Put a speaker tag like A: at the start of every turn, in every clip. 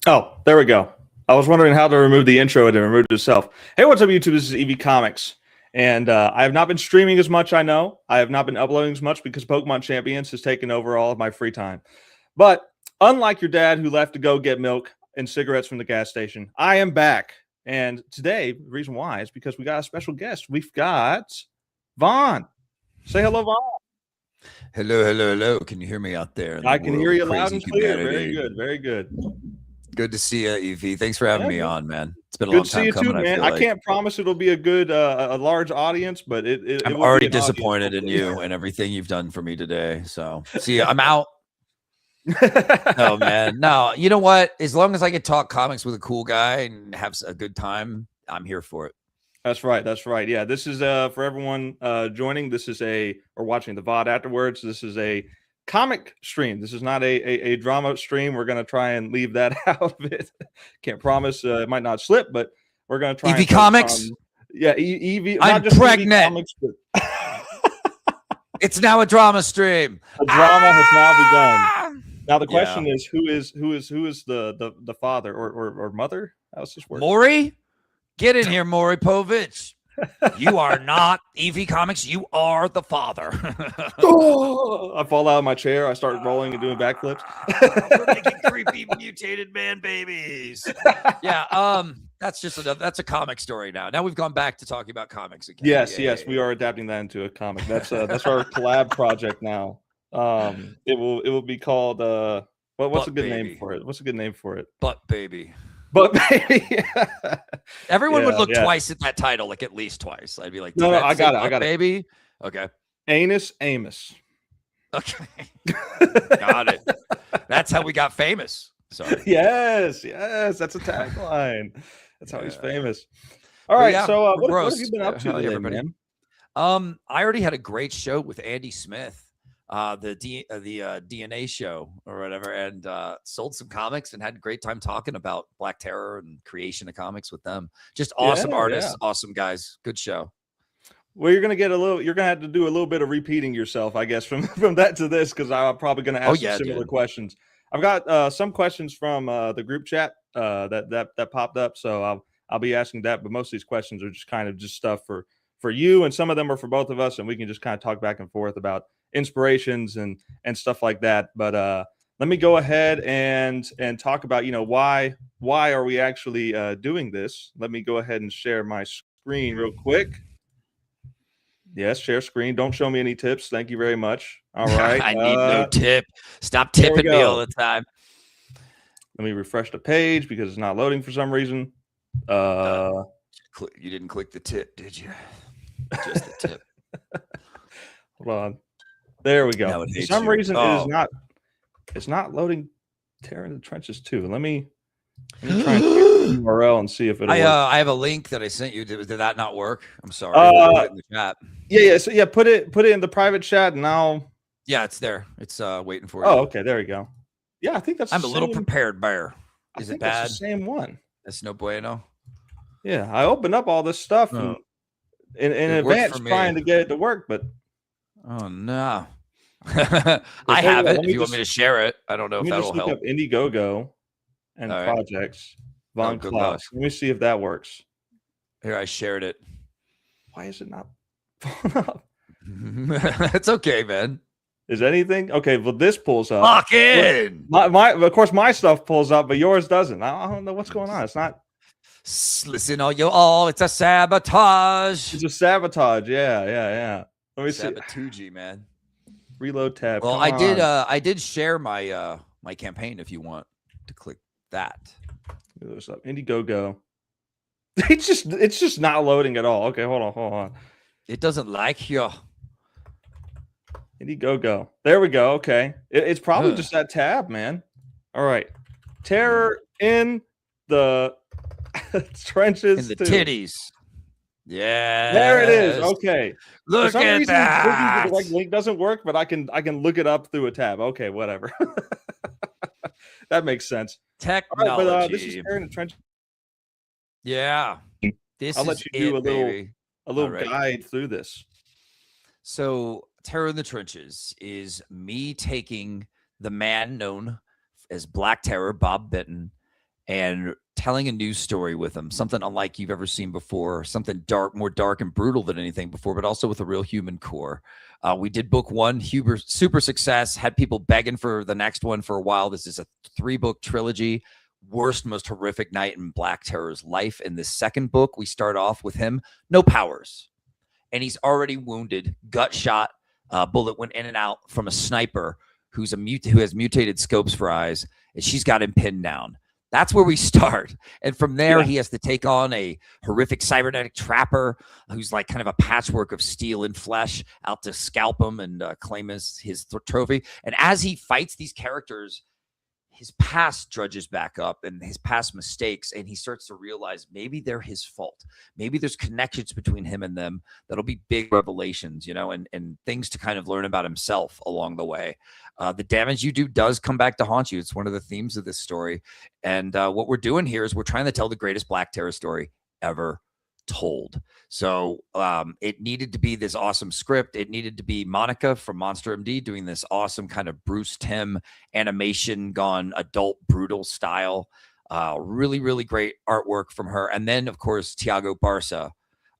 A: Oh, there we go. I was wondering how to remove the intro and it removed itself. Hey, what's up, YouTube? This is EV Comics. And I have not been streaming as much, I know. I have not been uploading as much because Pokemon Champions has taken over all of my free time. But unlike your dad who left to go get milk and cigarettes from the gas station, I am back. And today, the reason why is because we got a special guest. We've got Vaughn. Say hello, Vaughn.
B: Hello, hello, hello. Can you hear me out there?
A: I can hear you loud and clear. Very good, very good.
B: Good to see you, Evie. Thanks for having me on, man. It's been a
A: good
B: long
A: to
B: time
A: see you
B: coming.
A: too, man. I can't promise it'll be a good, a large audience, but
B: I'm already disappointed in you and everything you've done for me today. So, see, I'm out. No, man. No, you know what? As long as I can talk comics with a cool guy and have a good time, I'm here for it.
A: That's right. That's right. Yeah, this is for everyone joining. This is or watching the VOD afterwards. This is a comic stream. This is not a drama stream. We're going to try and leave that out of it. Can't promise it might not slip, but we're going to try.
B: EV Comics.
A: Yeah, EV.
B: I'm
A: not just
B: pregnant.
A: EV Comics, but
B: it's now a drama stream.
A: The drama has now begun. Now the question is, who is the father or mother? How's this work?
B: Maury, get in here, Maury Povich. You are not EV Comics. You are the father.
A: Oh, I fall out of my chair. I start rolling and doing backflips.
B: We're making creepy mutated man babies. Yeah, that's a comic story now. Now we've gone back to talking about comics again.
A: Yes, we are adapting that into a comic. That's our collab project now. It will be called what's a good name for it? What's a good name for it?
B: Butt Baby.
A: But baby,
B: everyone would look twice at that title, like at least twice. I'd be like,
A: no, I got it,
B: baby. Okay,
A: Anus Amos.
B: Okay, got it. That's how we got famous. Sorry.
A: Yes, that's a tagline. That's how he's famous. All right, so what have you been up to today, everybody? Man?
B: I already had a great show with Andy Smith. The DNA show or whatever, and sold some comics and had a great time talking about Black Terror and creation of comics with them. Just awesome artists, awesome guys. Good show.
A: Well, you're gonna have to do a little bit of repeating yourself, I guess, from that to this, because I'm probably gonna ask similar questions. I've got some questions from the group chat that popped up, so I'll be asking that. But most of these questions are just kind of just stuff for you, and some of them are for both of us, and we can just kind of talk back and forth about inspirations and stuff like that. But let me go ahead and talk about why are we actually doing this. Let me go ahead and share my screen real quick. Yes, share screen. Don't show me any tips. Thank you very much. All right.
B: I need no tip. Stop tipping me all the time.
A: Let me refresh the page because it's not loading for some reason.
B: You didn't click the tip, did you? Just the tip.
A: Hold on. There we go. For some reason, it's not loading Terror in the Trenches too. Let me try and get the URL and see if it.
B: I have a link that I sent you. Did that not work? I'm sorry. Put it in the chat.
A: So put it in the private chat now.
B: Yeah, it's there. It's waiting for you.
A: Oh, okay. There we go. Yeah, I think that's.
B: I'm a little prepared, Bear. Is it bad?
A: That's the same one.
B: That's no bueno.
A: Yeah, I opened up all this stuff in advance trying to get it to work, but.
B: Oh no. I have it. If you want me to share it, I don't know if that'll help.
A: Up Indiegogo and projects. Von Klaus. Let me see if that works.
B: Here, I shared it.
A: Why is it not?
B: It's okay, man.
A: Is anything okay? Well, this pulls up.
B: Lock in.
A: Of course, my stuff pulls up, but yours doesn't. I don't know what's going on. It's not.
B: Listen, it's a sabotage.
A: It's a sabotage. Yeah. Let me see.
B: Sabotage, man.
A: Reload tab.
B: Well, I did share my my campaign if you want to click that.
A: What's up? Indiegogo. It's just not loading at all. Okay, hold on.
B: It doesn't like you.
A: Indiegogo. There we go. Okay. It's probably just that tab, man. All right. Terror in the trenches.
B: In the titties. Yeah,
A: there it is. Okay,
B: look at that.
A: The link doesn't work, but I can look it up through a tab. Okay, whatever. That makes sense.
B: Technology.
A: All right, but this is Terror in the Trenches.
B: Yeah,
A: I'll let you do a little guide through this.
B: So, Terror in the Trenches is me taking the man known as Black Terror, Bob Benton, and telling a news story with them, something unlike you've ever seen before, something dark, more dark and brutal than anything before, but also with a real human core. We did book 1, super success, had people begging for the next one for a while. This is a 3-book trilogy. Worst, most horrific night in Black Terror's life. In the second book, we start off with him, no powers. And he's already wounded, gut shot, bullet went in and out from a sniper who has mutated scopes for eyes, and she's got him pinned down. That's where we start. And from there, he has to take on a horrific cybernetic trapper who's like kind of a patchwork of steel and flesh out to scalp him and claim his trophy. And as he fights these characters, his past drudges back up and his past mistakes, and he starts to realize maybe they're his fault. Maybe there's connections between him and them that'll be big revelations, and things to kind of learn about himself along the way. The damage you do does come back to haunt you. It's one of the themes of this story. And what we're doing here is we're trying to tell the greatest Black Terror story ever told. So it needed to be this awesome script. It needed to be Monica from Monster MD doing this awesome kind of Bruce Timm animation gone adult brutal style. Really, really great artwork from her. And then, of course, Tiago Barça,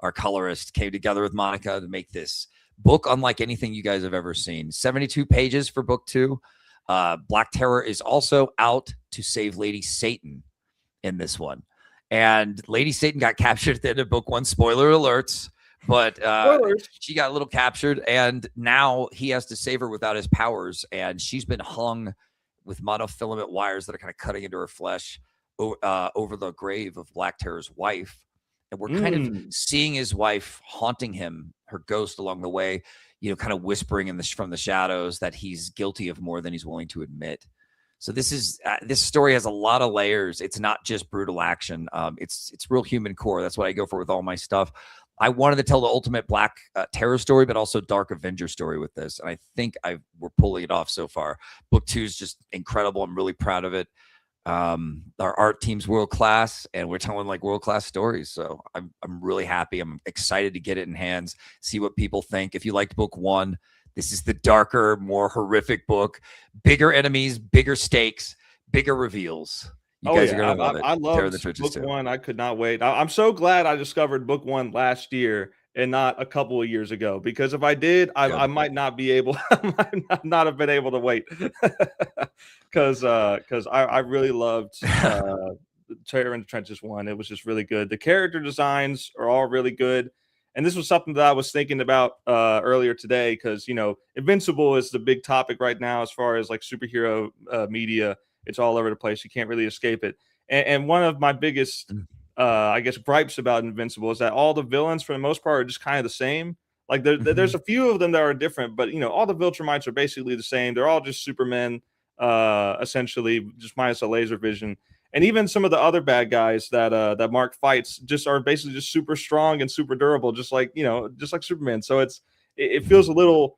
B: our colorist, came together with Monica to make this book unlike anything you guys have ever seen. 72 pages for book 2. Black Terror is also out to save Lady Satan in this one. And Lady Satan got captured at the end of book 1. Spoiler alerts. But she got a little captured, and now he has to save her without his powers. And she's been hung with monofilament wires that are kind of cutting into her flesh over the grave of Black Terror's wife. And we're kind of seeing his wife haunting him, her ghost along the way, kind of whispering from the shadows that he's guilty of more than he's willing to admit. So this story has a lot of layers. It's not just brutal action. It's real human core. That's what I go for with all my stuff. I wanted to tell the ultimate Black Terror story, but also Dark Avenger story with this. And I think we're pulling it off so far. Book 2 is just incredible. I'm really proud of it. Our art team's world class, and we're telling like world class stories. So I'm really happy. I'm excited to get it in hands, see what people think. If you liked book 1, this is the darker, more horrific book. Bigger enemies, bigger stakes, bigger reveals. You guys are gonna love it.
A: I love book 1. I could not wait. I'm so glad I discovered book 1 last year and not a couple of years ago, because if I did, I might not be able. I might not have been able to wait, because I really loved Terror in the Trenches 1. It was just really good. The character designs are all really good. And this was something that I was thinking about earlier today, because, Invincible is the big topic right now as far as like superhero media. It's all over the place. You can't really escape it. And one of my biggest, I guess, gripes about Invincible is that all the villains, for the most part, are just kind of the same. Like there's a few of them that are different, but, all the Viltrumites are basically the same. They're all just Supermen, essentially, just minus a laser vision. And even some of the other bad guys that Mark fights just are basically just super strong and super durable, just like Superman. So it feels a little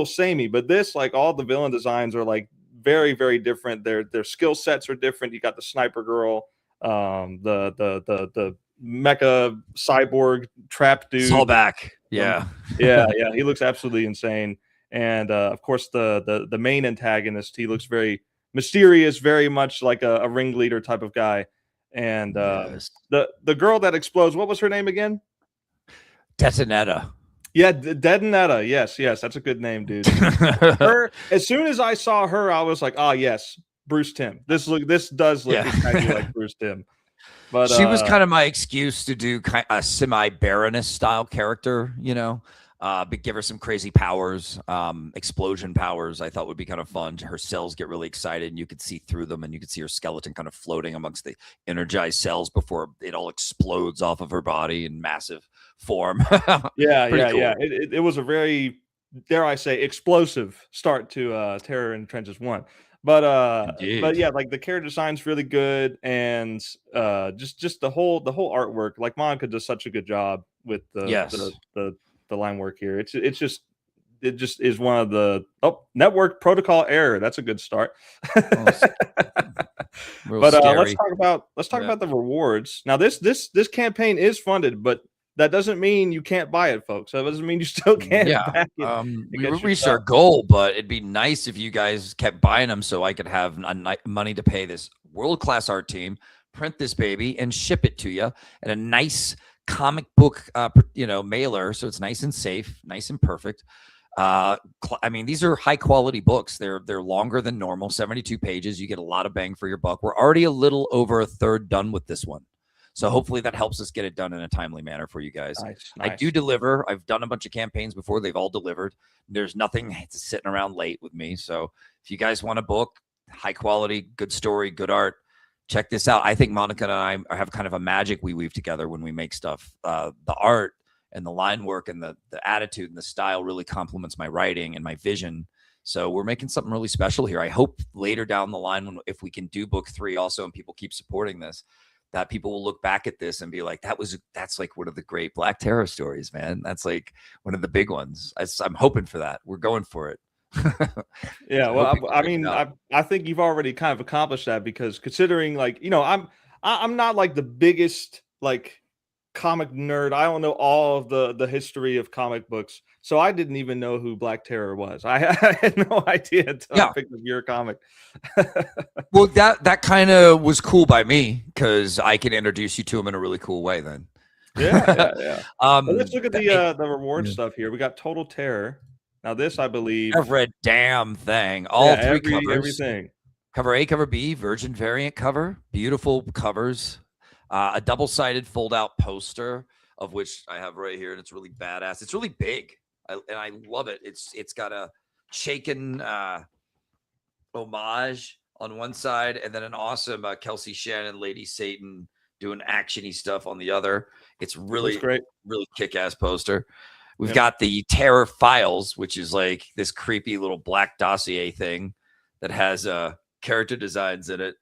A: samey. But this, like, all the villain designs are like very, very different. Their skill sets are different. You got the sniper girl, the mecha cyborg trap dude.
B: Sawback. Yeah.
A: Yeah. He looks absolutely insane. And of course the main antagonist, he looks very mysterious, very much like a ringleader type of guy. And the girl that explodes, what was her name again?
B: Detonetta.
A: Yeah, Detonetta. Yes, that's a good name, dude. Her, as soon as I saw her, I was like, yes, Bruce Timm. This does look exactly like Bruce Timm. But
B: she was kind of my excuse to do a semi-Baroness style character, but give her some crazy powers, explosion powers. I thought would be kind of fun. Her cells get really excited, and you could see through them, and you could see her skeleton kind of floating amongst the energized cells before it all explodes off of her body in massive form.
A: Yeah. It was a very, dare I say, explosive start to Terror in the Trenches 1. But yeah, like the character design's really good, and just the whole artwork. Like Monica does such a good job with the line work here. It just is one of the network protocol error. That's a good start. But let's talk about the rewards. Now this campaign is funded, but that doesn't mean you can't buy it, folks. That doesn't mean you still can't back it.
B: We reached our goal, but it'd be nice if you guys kept buying them so I could have money to pay this world-class art team, print this baby and ship it to you in a nice comic book, mailer. So it's nice and safe, nice and perfect. I mean, these are high quality books. They're longer than normal, 72 pages. You get a lot of bang for your buck. We're already a little over a third done with this one. So hopefully that helps us get it done in a timely manner for you guys.
A: Nice.
B: I do deliver. I've done a bunch of campaigns before. They've all delivered. There's nothing sitting around late with me. So if you guys want a book, high quality, good story, good art, check this out. I think Monica and I have kind of a magic we weave together when we make stuff. The art and the line work and the attitude and the style really complements my writing and my vision. So we're making something really special here. I hope later down the line, if we can do book 3 also and people keep supporting this, that people will look back at this and be like, that's like one of the great Black Terror stories, man. That's like one of the big ones. I'm hoping for that. We're going for it.
A: Yeah, well, I mean, I think you've already kind of accomplished that, because considering, like, I'm not like the biggest like comic nerd. I don't know all of the history of comic books, so I didn't even know who Black Terror was. I had no idea until I picked up your comic.
B: Well, that kind of was cool by me, because I can introduce you to him in a really cool way then.
A: Yeah. Well, let's look at the reward stuff here. We got Total Terror. Now this, I believe,
B: I've read damn thing. All 3 covers.
A: Everything.
B: Cover A, cover B, Virgin variant cover. Beautiful covers. A double-sided fold-out poster, of which I have right here, and it's really badass. It's really big, and I love it. It's got a shaken homage on one side, and then an awesome Kelsey Shannon, Lady Satan doing actiony stuff on the other. It's really
A: great,
B: really kick-ass poster. We've got the Terror Files, which is like this creepy little black dossier thing that has character designs in it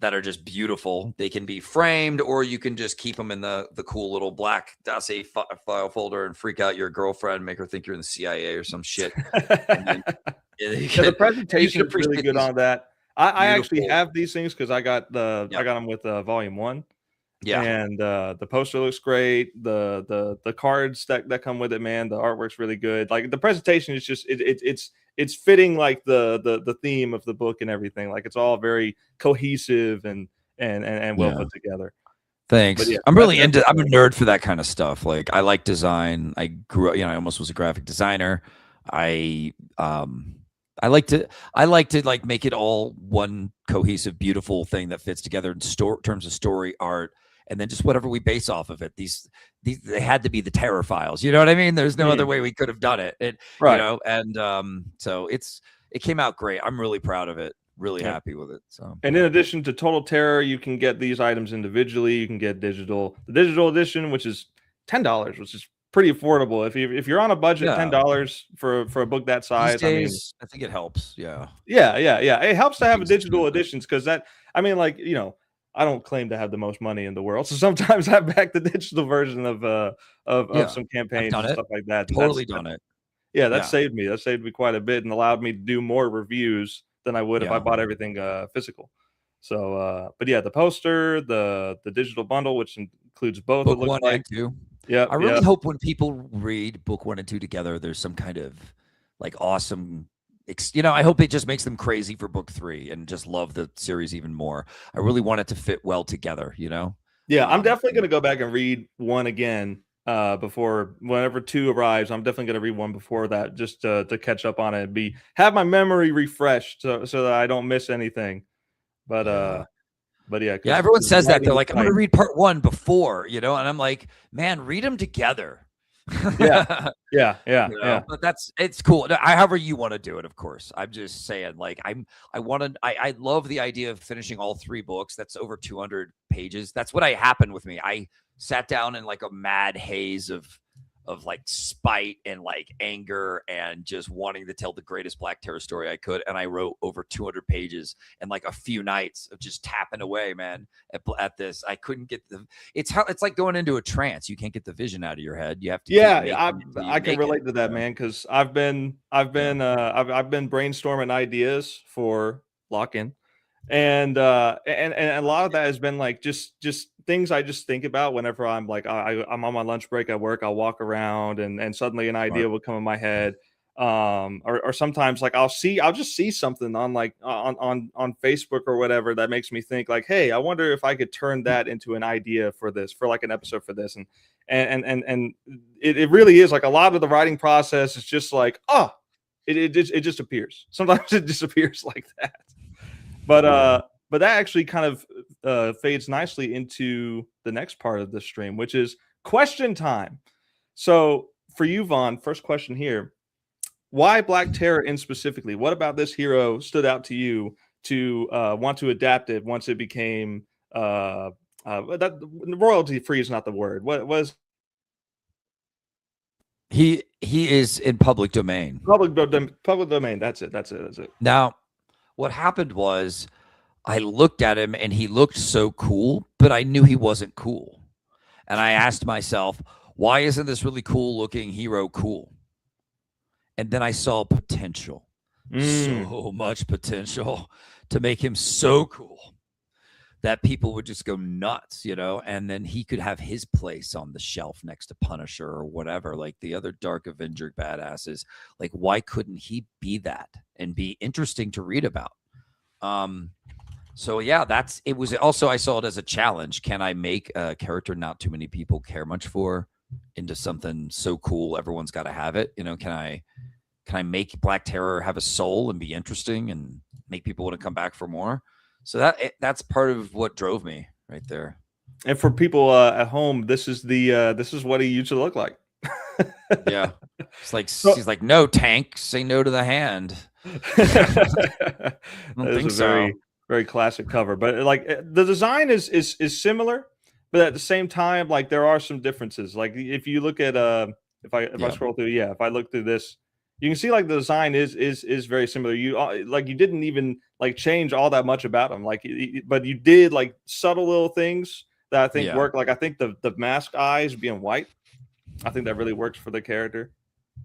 B: that are just beautiful. They can be framed, or you can just keep them in the cool little black dossier file folder and freak out your girlfriend, make her think you're in the CIA or some shit.
A: The presentation is really good on that. I actually have these things because I got them with volume 1. Yeah, and the poster looks great. The cards that come with it, man, the artwork's really good. Like, the presentation is just it's fitting like the theme of the book and everything. Like, it's all very cohesive and well put together.
B: Thanks. Yeah, I'm really into. I'm a nerd for that kind of stuff. Like, I like design. I grew up. I almost was a graphic designer. I like to like make it all one cohesive, beautiful thing that fits together in terms of story, art, and then just whatever we base off of it. These they had to be the Terror Files. You know what I mean? There's no other way we could have done it. So it came out great. I'm really proud of it. Really happy with it. So,
A: and in addition to Total Terror, you can get these items individually. You can get the digital edition, which is $10, which is pretty affordable. If you're on a budget, $10 for a book that size,
B: days, I think it helps. Yeah.
A: It helps to have a digital editions, because I don't claim to have the most money in the world, so sometimes I back the digital version of some campaigns and stuff like that.
B: Totally done it.
A: Yeah, that saved me. That saved me quite a bit and allowed me to do more reviews than I would if I bought everything physical. So, but yeah, the poster, the digital bundle, which includes both
B: book 1 and 2.
A: Yeah,
B: I really hope when people read book 1 and 2 together, there's some kind of like awesome. I hope it just makes them crazy for book 3 and just love the series even more. I really want it to fit well together,
A: Yeah, I'm definitely going to go back and read 1 again before whenever 2 arrives. I'm definitely going to read 1 before that, just to catch up on it and have my memory refreshed so that I don't miss anything. But yeah,
B: everyone says that. They're like, I'm going to read part 1 before, and I'm like, man, read them together.
A: Yeah.
B: But it's cool. However you want to do it, of course. I'm just saying, like, I love the idea of finishing all 3 books. That's over 200 pages. That's what happened with me. I sat down in like a mad haze of like spite and like anger and just wanting to tell the greatest Black Terror story I could. And I wrote over 200 pages in like a few nights of just tapping away, man, at this. I couldn't get it's like going into a trance. You can't get the vision out of your head. You have to.
A: I can relate to that, man. Cause I've been brainstorming ideas for Lock-In. And a lot of that has been like just things I just think about whenever I'm like I'm on my lunch break at work. I'll walk around and suddenly an idea will come in my head. or sometimes like I'll just see something on like on Facebook or whatever that makes me think like, hey, I wonder if I could turn that into an idea for this, for like an episode for this. And it really is like a lot of the writing process is just like, oh, it just appears. Sometimes it disappears like that. But that actually kind of fades nicely into the next part of the stream, which is question time. So for you, Vaughn, first question here. Why Black Terror in specifically? What about this hero stood out to you to want to adapt it once it became that royalty free is not the word. What was
B: he is in public domain.
A: Public domain. That's it.
B: Now, what happened was I looked at him and he looked so cool, but I knew he wasn't cool. And I asked myself, why isn't this really cool looking hero cool? And then I saw potential, so much potential to make him so cool that people would just go nuts, and then he could have his place on the shelf next to Punisher or whatever, like the other Dark Avenger badasses. Like, why couldn't he be that and be interesting to read about? So yeah, it was also, I saw it as a challenge. Can I make a character not too many people care much for into something so cool everyone's got to have it? Can I make Black Terror have a soul and be interesting and make people want to come back for more? So that's part of what drove me right there.
A: And for people at home, this is what he used to look like.
B: Yeah, it's like she's like, no, Tank, say no to the hand. I don't think so.
A: Very classic cover, but like the design is similar, but at the same time, like there are some differences. Like if you look at if I scroll through, if I look through this, you can see like the design is very similar. You like you didn't even like change all that much about them, like, but you did like subtle little things that I think work. Like I think the mask eyes being white, I think that really works for the character.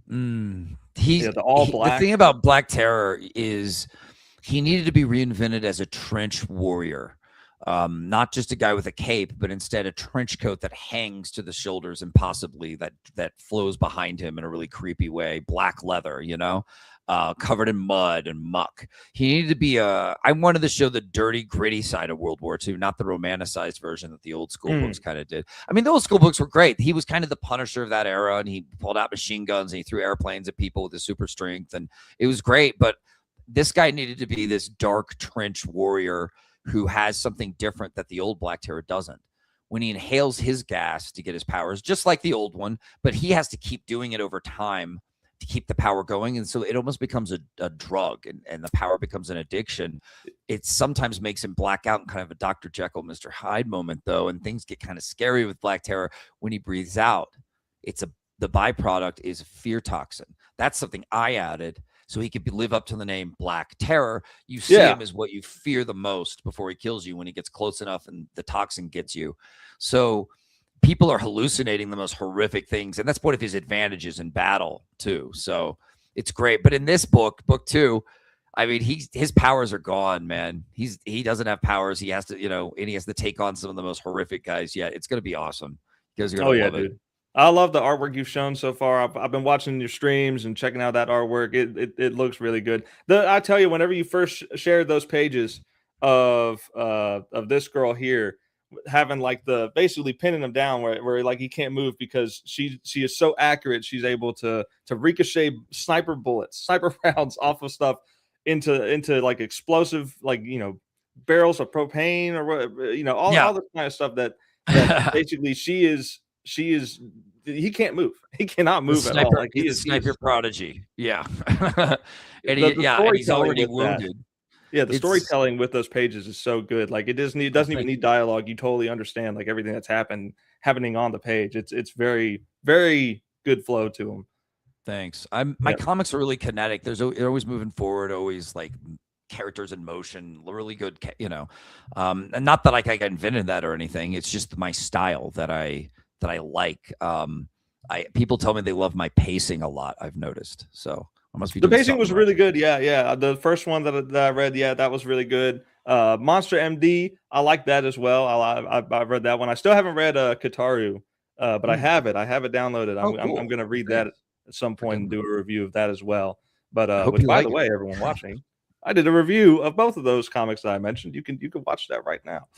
B: The all black. The thing about Black Terror is he needed to be reinvented as a trench warrior. Not just a guy with a cape, but instead a trench coat that hangs to the shoulders and possibly that flows behind him in a really creepy way. Black leather, covered in mud and muck. He needed to be I wanted to show the dirty, gritty side of World War II, not the romanticized version that the old school books kind of did. I mean, the old school books were great. He was kind of the Punisher of that era, and he pulled out machine guns and he threw airplanes at people with his super strength, and it was great. But this guy needed to be this dark trench warrior who has something different that the old Black Terror doesn't. When he inhales his gas to get his powers, just like the old one, but he has to keep doing it over time to keep the power going. And so it almost becomes a drug, and the power becomes an addiction. It sometimes makes him black out in kind of a Dr. Jekyll, Mr. Hyde moment, though, and things get kind of scary with Black Terror when he breathes out. The byproduct is a fear toxin. That's something I added so he could live up to the name Black Terror. You see him as what you fear the most before he kills you when he gets close enough and the toxin gets you. So people are hallucinating the most horrific things, and that's one of his advantages in battle too. So it's great. But in this book 2, I mean, his powers are gone, man. He doesn't have powers. He has to, and he has to take on some of the most horrific guys yet. It's going to be awesome. You guys are going to love it.
A: I love the artwork you've shown so far. I've been watching your streams and checking out that artwork. It looks really good. I tell you, whenever you first shared those pages of this girl here, having like basically pinning him down where like he can't move because she is so accurate. She's able to ricochet sniper rounds off of stuff into like explosive, like, barrels of propane or all this kind of stuff that basically she is. He can't move. He cannot move at all. Like
B: he's a sniper prodigy. Yeah. And he's already wounded.
A: Yeah, the storytelling with those pages is so good. Like it doesn't even need dialogue. You totally understand like everything that's happening on the page. It's very, very good flow to them.
B: Thanks. My comics are really kinetic. They're always moving forward, always like characters in motion, really good, and not that I invented that or anything. It's just my style that I like. People tell me they love my pacing a lot. I've noticed. So I must be.
A: The pacing was really good. Yeah. The first one that I read, that was really good. Monster MD, I like that as well. I read that one. I still haven't read Kataru, but I have it. I have it downloaded. I'm going to read that at some point and do a review of that as well. But which, by the way, everyone watching, I did a review of both of those comics that I mentioned. You can watch that right now,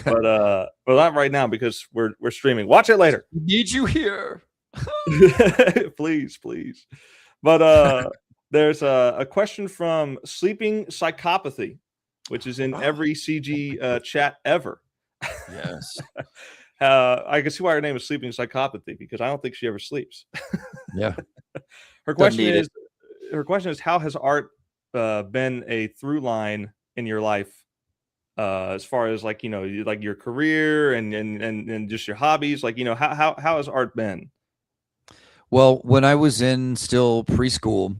A: but not right now because we're streaming. Watch it later.
B: Need you here,
A: please. But there's a question from Sleeping Psychopathy, which is in every CG chat ever.
B: Yes.
A: I can see why her name is Sleeping Psychopathy, because I don't think she ever sleeps.
B: Yeah.
A: Her question is, how has art been a through line in your life, as far as like, like your career and just your hobbies? Like, how has art been?
B: Well, when I was in still preschool,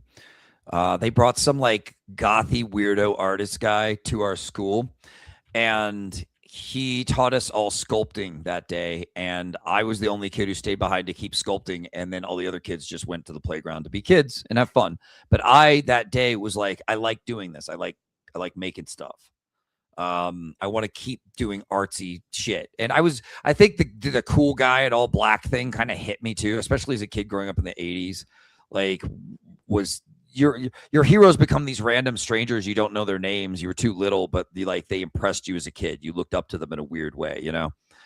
B: they brought some like gothy weirdo artist guy to our school, and he taught us all sculpting that day. And I was the only kid who stayed behind to keep sculpting. And then all the other kids just went to the playground to be kids and have fun. But that day was like, I like doing this. I like making stuff. I want to keep doing artsy shit. And I think the cool guy at all black thing kind of hit me too, especially as a kid growing up in the 80s. Like, was your heroes become these random strangers. You don't know their names. You were too little, but they impressed you as a kid. You looked up to them in a weird way,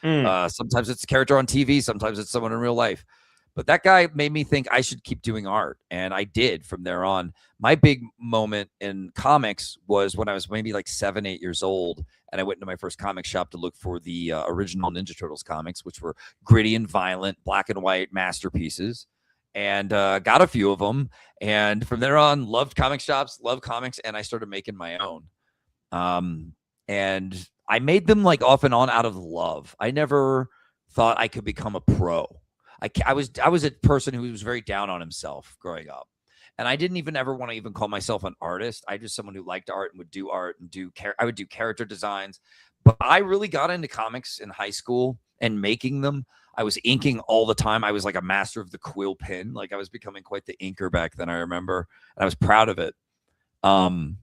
B: Sometimes it's a character on TV. Sometimes it's someone in real life. But that guy made me think I should keep doing art. And I did from there on. My big moment in comics was when I was maybe like 7, 8 years old. And I went into my first comic shop to look for the original Ninja Turtles comics, which were gritty and violent, black and white masterpieces. And got a few of them. And from there on, loved comic shops, loved comics, and I started making my own. And I made them like off and on out of love. I never thought I could become a pro. I was a person who was very down on himself growing up. And I didn't even ever want to even call myself an artist. I just someone who liked art and would do art and I would do character designs. But I really got into comics in high school and making them. I was inking all the time. I was like a master of the quill pen. Like I was becoming quite the inker back then, I remember. And I was proud of it. And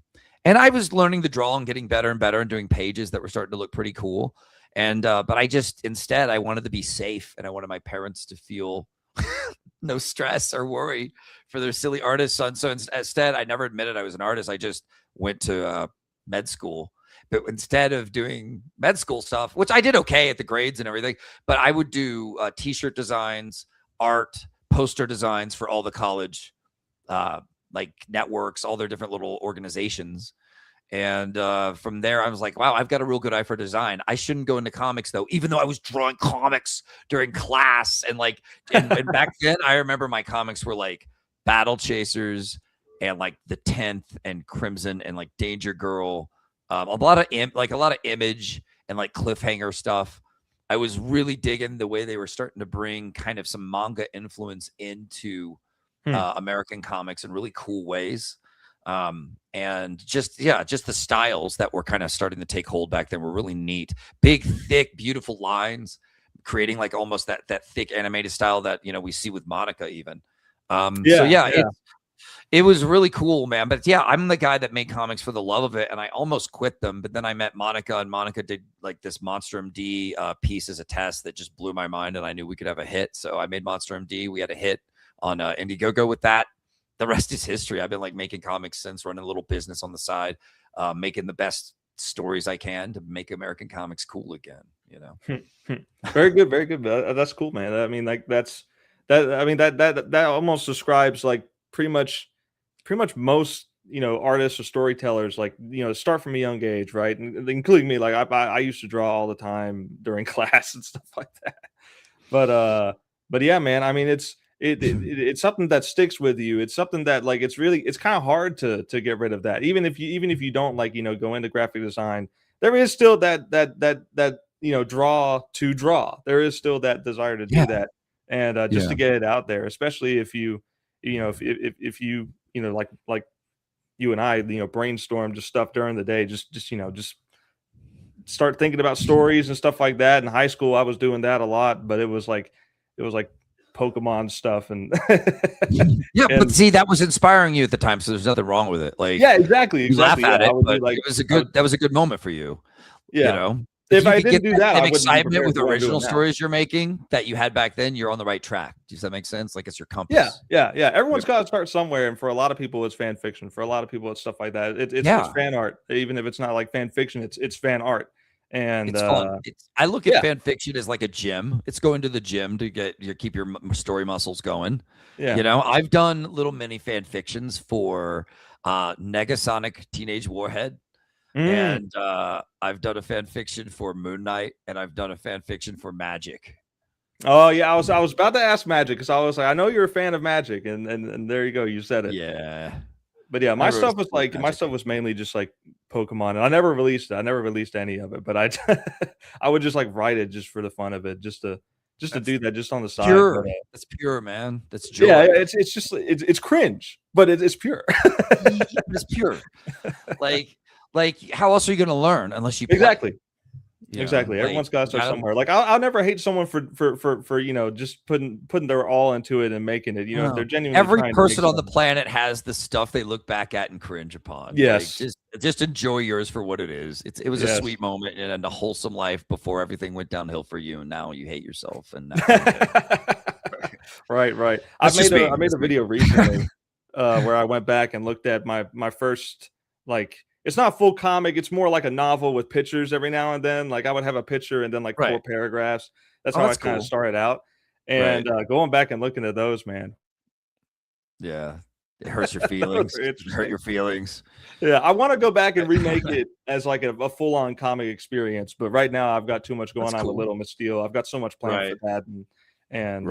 B: I was learning to draw and getting better and better and doing pages that were starting to look pretty cool. And but instead I wanted to be safe, and I wanted my parents to feel no stress or worry for their silly artist son. So instead, I never admitted I was an artist. I just went to med school. But instead of doing med school stuff, which I did okay at the grades and everything, but I would do t-shirt designs, art, poster designs for all the college like networks, all their different little organizations. And from there, I was like, wow, I've got a real good eye for design. I shouldn't go into comics, though, even though I was drawing comics during class. And and back then, I remember my comics were like Battle Chasers and like The 10th and Crimson and like Danger Girl. A lot of Image and like cliffhanger stuff. I was really digging the way they were starting to bring kind of some manga influence into American comics in really cool ways. And just the styles that were kind of starting to take hold back then were really neat. Big, thick, beautiful lines, creating like almost that thick animated style that we see with Monica even. It was really cool, man. But yeah, I'm the guy that made comics for the love of it, and I almost quit them. But then I met Monica, and Monica did like this Monster MD piece as a test that just blew my mind, and I knew we could have a hit. So I made Monster MD. We had a hit on Indiegogo with that. The rest is history. I've been like making comics since, running a little business on the side, making the best stories I can to make American comics cool again.
A: Very good, very good. That's cool, man. I mean, like that. I mean, that almost describes like pretty much most artists or storytellers, like start from a young age, right? And including me. Like I used to draw all the time during class and stuff like that. But yeah, man. I mean, it's something that sticks with you. It's something that like it's kind of hard to get rid of that. Even if you don't like go into graphic design, there is still that draw. There is still that desire to do that, and just to get it out there, especially if you like you and I brainstorm just stuff during the day, just start thinking about stories and stuff like that. In high school, I was doing that a lot, but it was like Pokemon stuff and
B: but see, that was inspiring you at the time, so there's nothing wrong with it. Like,
A: yeah, exactly.
B: You laugh at it, but that was a good moment for you.
A: Yeah. if I didn't do that, I wouldn't be
B: excitement
A: prepared
B: with
A: for what I'm doing
B: original
A: now.
B: stories you're making that you had back then, you're on the right track. Does that make sense? Like it's your compass.
A: Yeah. Everyone's got to start somewhere, and for a lot of people, it's fan fiction. For a lot of people, it's stuff like that. It's fan art, even if it's not like fan fiction. It's fan art, and
B: it's fun. I look at fan fiction as like a gym. It's going to the gym to keep your story muscles going.
A: Yeah,
B: you know, I've done little mini fan fictions for Negasonic Teenage Warhead. And I've done a fan fiction for Moon Knight, and I've done a fan fiction for Magic.
A: Oh yeah, I was about to ask Magic because I was like, I know you're a fan of Magic, and there you go, you said it.
B: Yeah,
A: but yeah, my stuff was mainly just like Pokemon, and I never released it. I never released any of it, but I would just like write it just for the fun of it, just to do that just on the side.
B: Pure. That's pure, man. That's joy.
A: Yeah, it's just it's cringe, but it's pure.
B: It's pure. Like, how else are you going to learn unless you play?
A: Exactly. Everyone's got to start somewhere. Like, I'll never hate someone for just putting their all into it and making it. They're genuinely.
B: Every person on the planet has the stuff they look back at and cringe upon.
A: Yes.
B: Like, just enjoy yours for what it is. It was a sweet moment and a wholesome life before everything went downhill for you, and now you hate yourself. And now
A: right. I made a video recently where I went back and looked at my first it's not a full comic. It's more like a novel with pictures every now and then. Like I would have a picture and then like 4 paragraphs. That's how I kind of started out. And going back and looking at those, man.
B: Yeah. It hurts your feelings. It hurt your feelings.
A: Yeah. I want to go back and remake it as like a full-on comic experience. But right now I've got too much going on with Little Miss Steele. I've got so much planned for that and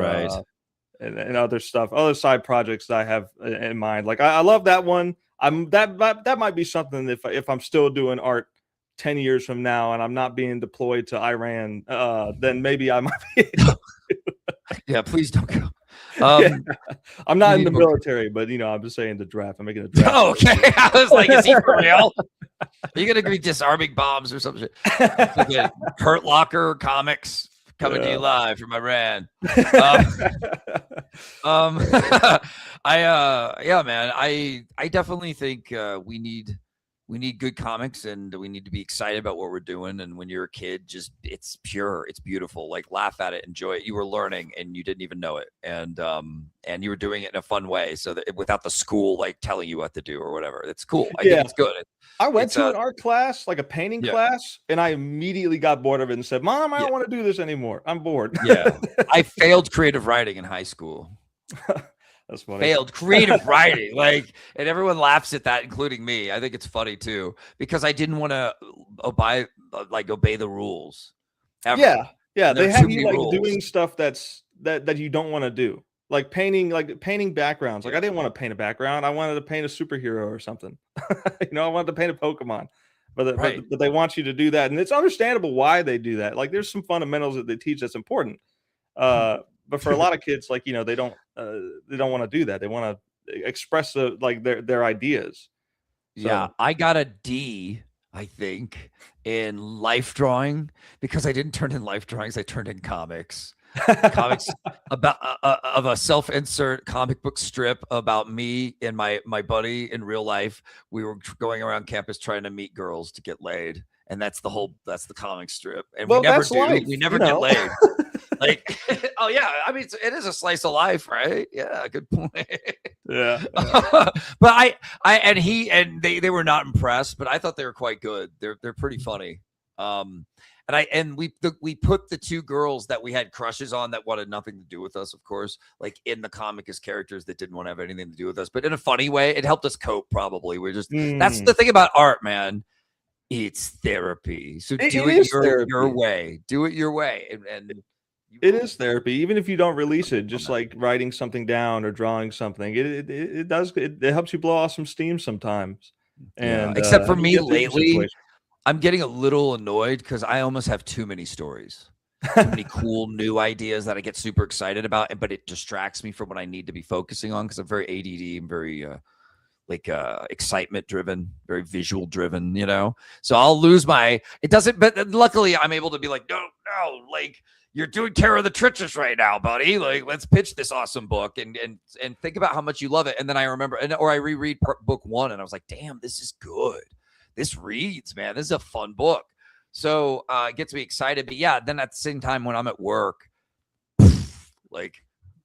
A: other stuff, other side projects that I have in mind. Like I love that one. That might be something if I'm still doing art 10 years from now and I'm not being deployed to Iran, then maybe I might be.
B: Yeah, please don't go.
A: I'm not in the military, but I'm just saying the draft. I'm making a draft.
B: Oh, okay. I was like, is he for real? Are you gonna be disarming bombs or some shit? Hurt Locker Comics coming to you live from Iran. Man, I definitely think we need good comics, and we need to be excited about what we're doing. And when you're a kid, it's pure, it's beautiful. Like laugh at it, enjoy it. You were learning and you didn't even know it, and you were doing it in a fun way, so that without the school like telling you what to do or whatever. It's cool. I think it's good.
A: I went to an art class, like a painting class, and I immediately got bored of it and said, "Mom, I don't want to do this anymore. I'm bored."
B: Yeah, I failed creative writing in high school.
A: That's funny.
B: Failed creative writing, and everyone laughs at that, including me. I think it's funny too because I didn't want to obey the rules. Ever.
A: Yeah. They have you rules. Doing stuff that you don't want to do, like painting backgrounds. Like I didn't want to paint a background. I wanted to paint a superhero or something. I wanted to paint a Pokemon, but they want you to do that, and it's understandable why they do that. Like there's some fundamentals that they teach that's important. But for a lot of kids, they don't want to do that. They want to express their ideas. So.
B: Yeah, I got a D, I think, in life drawing because I didn't turn in life drawings. I turned in comics. Comics about of a self-insert comic book strip about me and my buddy in real life. We were going around campus trying to meet girls to get laid, and that's the comic strip. And we never do. We never get laid. Oh yeah, I mean it is a slice of life, right? Yeah, good point.
A: Yeah.
B: But they were not impressed, but I thought they were quite good. They're pretty funny. We put the 2 girls that we had crushes on that wanted nothing to do with us, of course, like in the comic as characters that didn't want to have anything to do with us, but in a funny way. It helped us cope. Probably that's the thing about art, man. It's therapy. So do it your way. Do it your way, and
A: it is therapy, even if you don't release it. Just like writing something down or drawing something, it helps you blow off some steam sometimes. And
B: except for me lately, I'm getting a little annoyed because I almost have too many stories, too many cool new ideas that I get super excited about, but it distracts me from what I need to be focusing on because I'm very ADD and very excitement driven, very visual driven, So I'll lose but luckily I'm able to be like, no, you're doing Terror of the Trenches right now, buddy. Let's pitch this awesome book and think about how much you love it. And then I remember, or I reread book 1 and I was like, damn, this is good. This reads, man. This is a fun book. So it gets me excited. But yeah, then at the same time when I'm at work, like,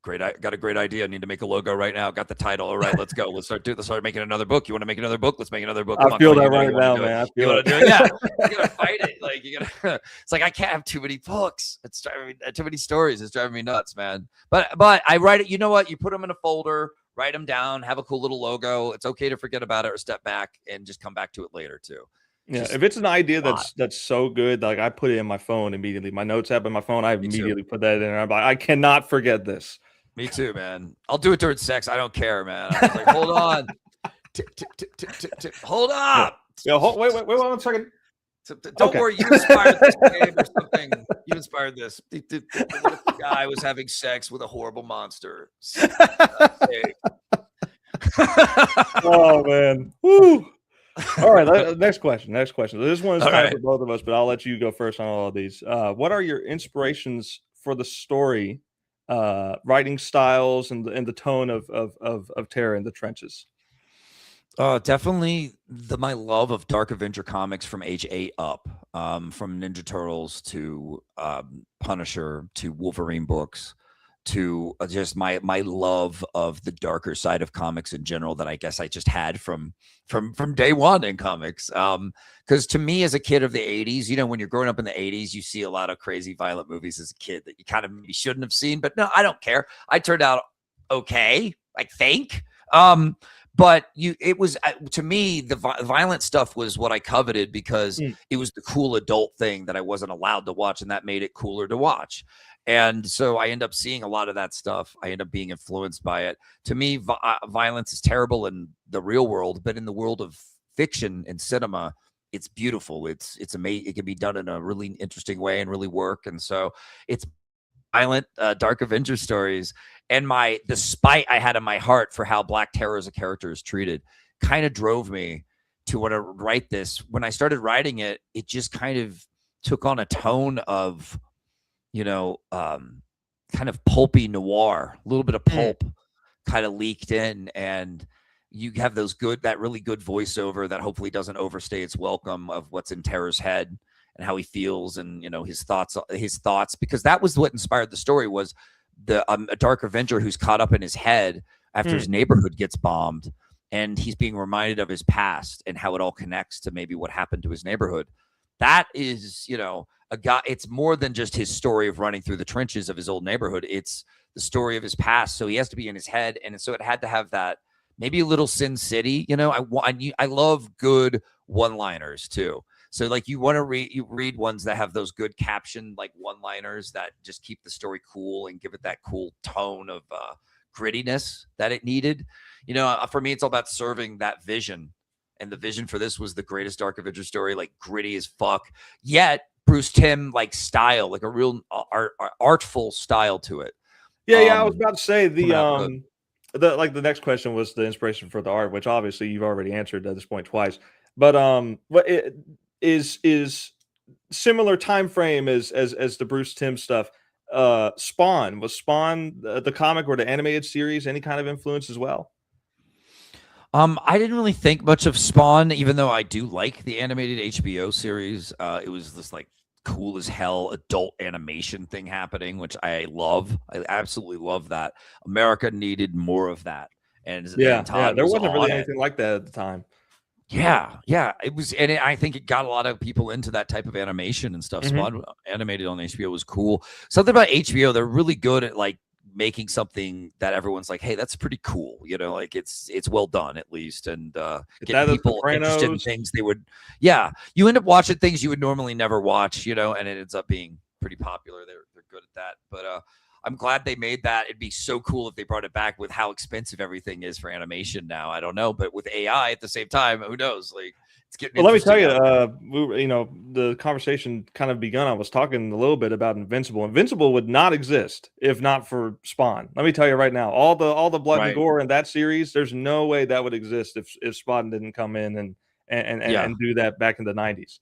B: great, I got a great idea. I need to make a logo right now. Got the title. All right, let's go. Let's start making another book. You want to make another book? Let's make another book. Come
A: I
B: on,
A: feel
B: Cody,
A: that right now, man. I feel
B: you want to do it? Yeah. You gotta fight it. Like, you gotta. It's like I can't have too many books. It's driving me too many stories. It's driving me nuts, man. But I write it. You know what? You put them in a folder, write them down, have a cool little logo. It's okay to forget about it or step back and just come back to it later too.
A: Yeah, if it's an idea that's so good, like I put it in my phone immediately. My notes app in my phone, I immediately put that in. And I'm like, I cannot forget this.
B: Me too, man. I'll do it during sex. I don't care, man. I was like, hold on, hold up.
A: Yeah, wait 1 second.
B: Don't worry, you inspired this game or something. You inspired this. What if the guy was having sex with a horrible monster?
A: Oh man. Woo. All right, next question. This one is kind of for both of us, but I'll let you go first on all of these. What are your inspirations for the story, writing styles, and the tone of terror in the trenches?
B: Definitely my love of Dark Avenger comics from age 8 up, from Ninja Turtles to Punisher to Wolverine books to just my love of the darker side of comics in general that I guess I just had from day one in comics. Because to me as a kid of the 80s, you know, when you're growing up in the 80s, you see a lot of crazy violent movies as a kid that you kind of maybe shouldn't have seen, but no, I don't care. I turned out okay, I think. But it was, to me, the violent stuff was what I coveted because it was the cool adult thing that I wasn't allowed to watch, and that made it cooler to watch. And so I end up seeing a lot of that stuff. I end up being influenced by it. To me, violence is terrible in the real world, but in the world of fiction and cinema, it's beautiful. It's amazing. It can be done in a really interesting way and really work. And so it's violent, Dark Avenger stories. And the spite I had in my heart for how Black Terror as a character is treated kind of drove me to want to write this. When I started writing it, it just kind of took on a tone of, you know, kind of pulpy noir, a little bit of pulp kind of leaked in. And you have that really good voiceover that hopefully doesn't overstay its welcome of what's in Terror's head and how he feels and, you know, his thoughts, because that was what inspired the story was a Dark Avenger who's caught up in his head after his neighborhood gets bombed. And he's being reminded of his past and how it all connects to maybe what happened to his neighborhood. That is, you know, a guy. It's more than just his story of running through the trenches of his old neighborhood. It's the story of his past. So he has to be in his head. And so it had to have that, maybe a little Sin City, you know. I love good one-liners too. So like you want to read ones that have those good caption, like one-liners that just keep the story cool and give it that cool tone of grittiness that it needed. You know, for me, it's all about serving that vision. And the vision for this was the greatest Dark Avenger story, like gritty as fuck. Yet Bruce Timm like style, like a real artful style to it.
A: Yeah, I was about to say the next question was the inspiration for the art, which obviously you've already answered at this point twice. But what is similar time frame as the Bruce Timm stuff. Spawn, the comic or the animated series any kind of influence as well?
B: I didn't really think much of Spawn, even though I do like the animated HBO series. It was this like cool as hell adult animation thing happening, which I love. I absolutely love that. America needed more of that. And
A: there wasn't really anything like that at the time.
B: Yeah, it was, and I think it got a lot of people into that type of animation and stuff. Spawn animated on HBO was cool. Something about HBO, they're really good at like making something that everyone's like, hey, that's pretty cool, you know, like it's well done at least, and getting people interested in things you end up watching things you would normally never watch, you know, and it ends up being pretty popular. They're good at that. But I'm glad they made that. It'd be so cool if they brought it back with how expensive everything is for animation now. I don't know, but with AI at the same time, who knows? Like, it's getting.
A: Well, let me tell you, you know, the conversation kind of begun. I was talking a little bit about Invincible. Invincible would not exist if not for Spawn. Let me tell you right now, all the blood and gore in that series, there's no way that would exist if Spawn didn't come in and do that back in the 90s.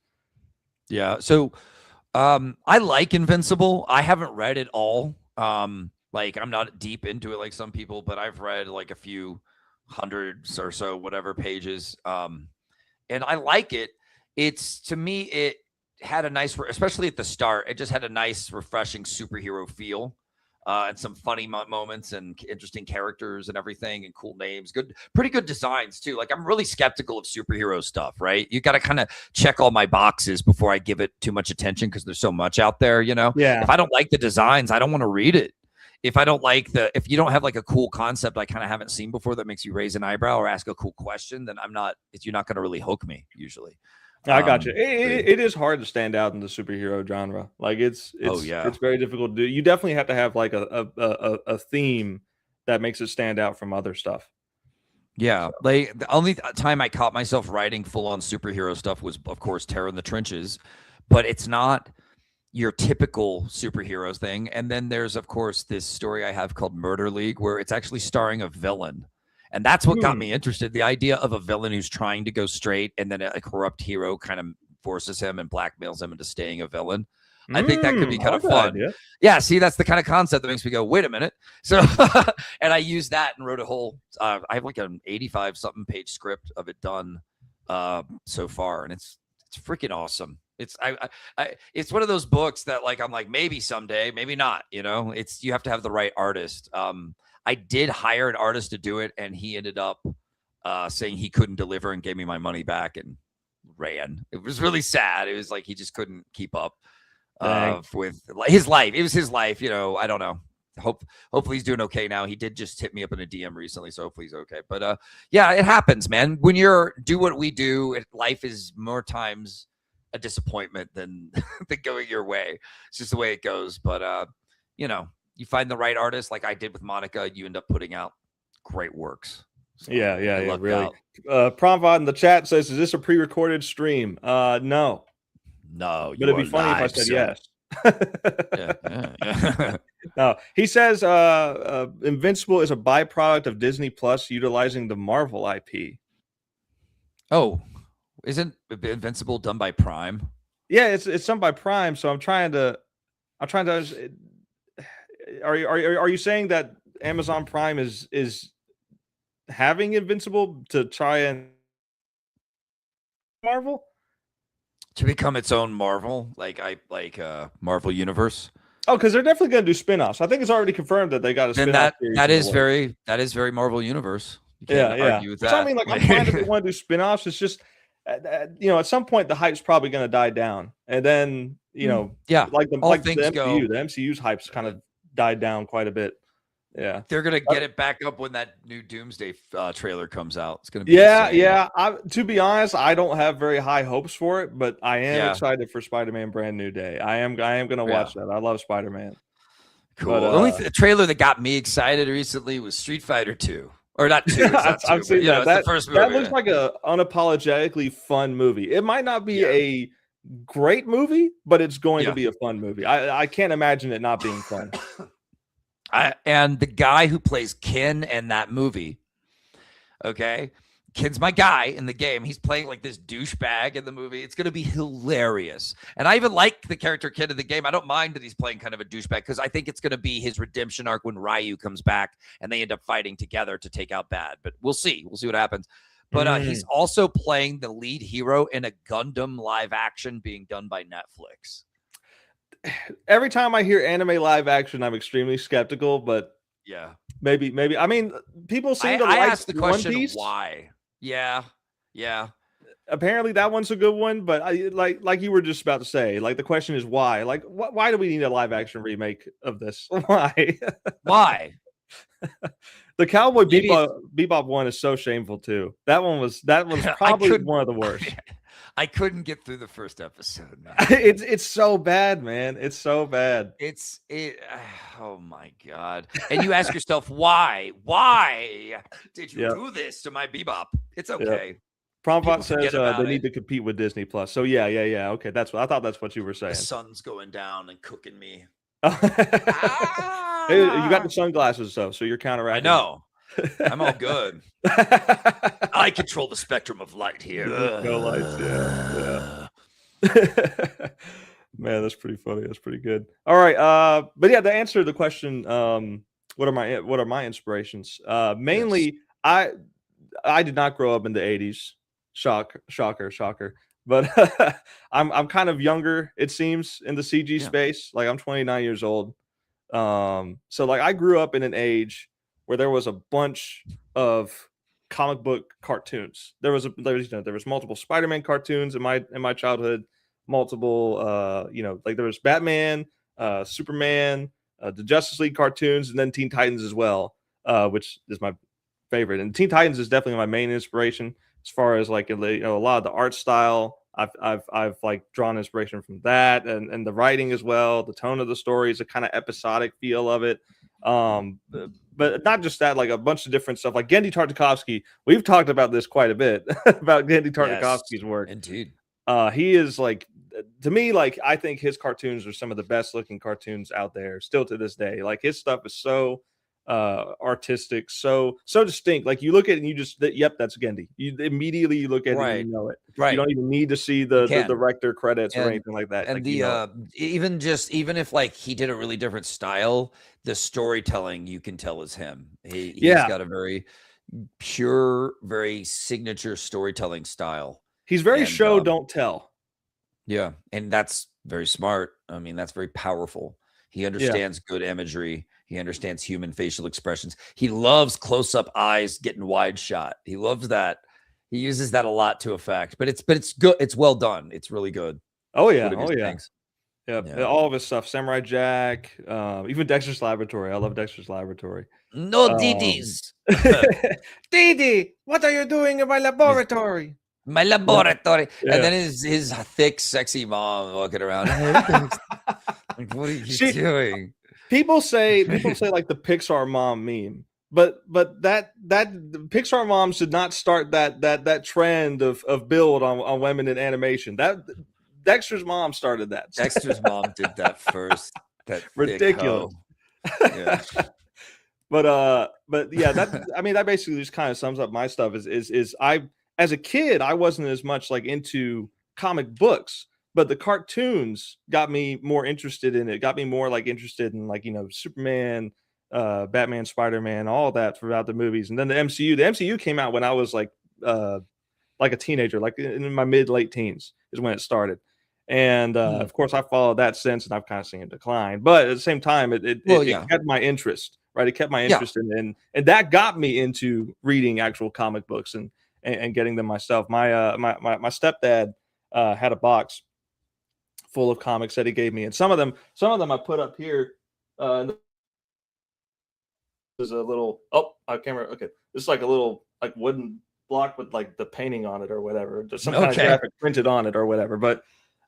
A: Yeah.
B: So, I like Invincible. I haven't read it all. Like I'm not deep into it like some people, but I've read like a few hundreds or so, whatever pages. And I like it. It's, to me, had a nice, especially at the start, it just had a nice, refreshing superhero feel. And some funny moments and interesting characters and everything and cool names. Pretty good designs too. Like, I'm really skeptical of superhero stuff, right? You got to kind of check all my boxes before I give it too much attention because there's so much out there, you know?
A: Yeah.
B: If I don't like the designs, I don't want to read it. If I don't like if you don't have like a cool concept I kind of haven't seen before that makes you raise an eyebrow or ask a cool question, then you're not going to really hook me usually.
A: I got you. It is hard to stand out in the superhero genre. Like it's very difficult to do. You definitely have to have like a theme that makes it stand out from other stuff.
B: Yeah, like the only time I caught myself writing full on superhero stuff was, of course, Terror in the Trenches, but it's not your typical superheroes thing. And then there's, of course, this story I have called Murder League, where it's actually starring a villain. And that's what got me interested. The idea of a villain who's trying to go straight and then a corrupt hero kind of forces him and blackmails him into staying a villain. I think that could be kind of fun. Yeah, see, that's the kind of concept that makes me go, wait a minute. So, and I used that and wrote a whole, I have like an 85-something page script of it done so far. And it's freaking awesome. It's it's one of those books that like, I'm like, maybe someday, maybe not, you know, you have to have the right artist. I did hire an artist to do it, and he ended up saying he couldn't deliver and gave me my money back and ran. It was really sad. It was like he just couldn't keep up with his life. It was his life, you know. I don't know. Hopefully he's doing okay now. He did just hit me up in a DM recently, so hopefully he's okay. But yeah, it happens, man. When do what we do, life is more times a disappointment than going your way. It's just the way it goes. But you know, you find the right artist, like I did with Monica, you end up putting out great works.
A: So yeah, really. Pramvad in the chat says, "Is this a pre-recorded stream?" No,
B: but
A: it'd be funny if I said yes. Yeah. No, he says Invincible is a byproduct of Disney Plus utilizing the Marvel IP.
B: Oh, isn't Invincible done by Prime?
A: Yeah, it's done by Prime. So I'm trying to. Are you saying that Amazon Prime is having Invincible to try and Marvel
B: to become its own Marvel, like Marvel Universe?
A: Oh, because they're definitely going to do spin-offs. I think it's already confirmed that they got a spin-off.
B: That is very Marvel Universe.
A: You can't argue with that. So I mean, like, I'm fine if they want to do spin-offs. It's just, you know, at some point the hype's probably going to die down, and then like the MCU, the MCU's hype's kind of died down quite a bit. Yeah,
B: they're gonna get it back up when that new Doomsday trailer comes out. It's gonna be
A: to be honest, I don't have very high hopes for it, but I am excited for Spider-Man: Brand New Day. I am gonna watch that. I love Spider-Man.
B: Cool. The only trailer that got me excited recently was Street Fighter 2, or not 2.
A: I've seen that.
B: That's the first movie.
A: That looks like a unapologetically fun movie. It might not be a great movie, but it's going to be a fun movie. I can't imagine it not being fun.
B: And the guy who plays Ken in that movie, okay, Ken's my guy in the game. He's playing like this douchebag in the movie. It's going to be hilarious. And I even like the character Ken in the game. I don't mind that he's playing kind of a douchebag because I think it's going to be his redemption arc when Ryu comes back and they end up fighting together to take out Bad. But we'll see. We'll see what happens. But he's also playing the lead hero in a Gundam live action being done by Netflix.
A: Every time I hear anime live action, I'm extremely skeptical, but maybe. I mean, people seem to like
B: ask the question,
A: One Piece.
B: Why? Yeah.
A: Apparently that one's a good one, but like you were just about to say, like the question is why? Like, why do we need a live action remake of this? Why?
B: Why?
A: The Cowboy Bebop one is so shameful too. That one was probably one of the worst.
B: I couldn't get through the first episode, man.
A: It's so bad, man. It's so bad.
B: Oh my God. And you ask yourself, why? Why did you do this to my Bebop? It's okay.
A: Yep. Pramvat says they need to compete with Disney Plus. So yeah. Okay, I thought that's what you were saying.
B: The sun's going down and cooking me.
A: Hey, you got the sunglasses though, so you're counteracting.
B: I know. I'm all good. I control the spectrum of light here.
A: No lights, yeah. Man, that's pretty funny. That's pretty good. All right, but yeah, to answer the question, what are my inspirations? Mainly, I did not grow up in the 80s. Shocker. but I'm kind of younger, it seems, in the CG space. Like I'm 29 years old. So like I grew up in an age where there was a bunch of comic book cartoons. There was multiple Spider-Man cartoons in my childhood, multiple like there was Batman, Superman, the Justice League cartoons, and then Teen Titans as well, which is my favorite. And Teen Titans is definitely my main inspiration as far as like a lot of the art style. I've like drawn inspiration from that, and the writing as well. The tone of the story is a kind of episodic feel of it. But not just that, like a bunch of different stuff, like Genndy Tartakovsky. We've talked about this quite a bit about Genndy Tartakovsky's work.
B: Indeed.
A: He is like, to me, like I think his cartoons are some of the best looking cartoons out there still to this day. Like his stuff is so artistic, so distinct. Like you look at it and you just, yep, that's Genndy. You immediately look at it and you know it.
B: Right.
A: You don't even need to see the director credits or anything like that.
B: And
A: like,
B: even if like he did a really different style, the storytelling you can tell is him. He's got a very pure, very signature storytelling style.
A: He's very show don't tell.
B: Yeah, and that's very smart. I mean, that's very powerful. He understands good imagery. He understands human facial expressions. He loves close-up eyes getting wide shot. He loves that. He uses that a lot to effect. But it's good. It's well done. It's really good.
A: Oh yeah. Yeah, all of his stuff. Samurai Jack, even Dexter's Laboratory. I love Dexter's Laboratory.
B: No DDs.
A: Didi, what are you doing in my laboratory?
B: My laboratory. Yeah. And then his thick, sexy mom walking around. Like, what are you doing?
A: People say like the Pixar mom meme, but that Pixar moms did not start that trend of build on women in animation. That Dexter's mom started that.
B: Dexter's mom did that first. That
A: ridiculous. Yeah. But yeah, that basically just kind of sums up my stuff. Is I, as a kid, I wasn't as much like into comic books, but the cartoons got me more interested in it. Got me more like interested in like Superman, Batman, Spider-Man, all that throughout the movies, and then the MCU. The MCU came out when I was like a teenager, like in my mid-late teens is when it started. And of course, I followed that since, and I've kind of seen it decline. But at the same time, it kept my interest, right? It kept my interest in, and that got me into reading actual comic books and getting them myself. My stepdad had a box full of comics that he gave me, and some of them I put up here. There's a little camera. Okay, this is like a little like wooden block with like the painting on it or whatever. There's some kind of graphic printed on it or whatever. But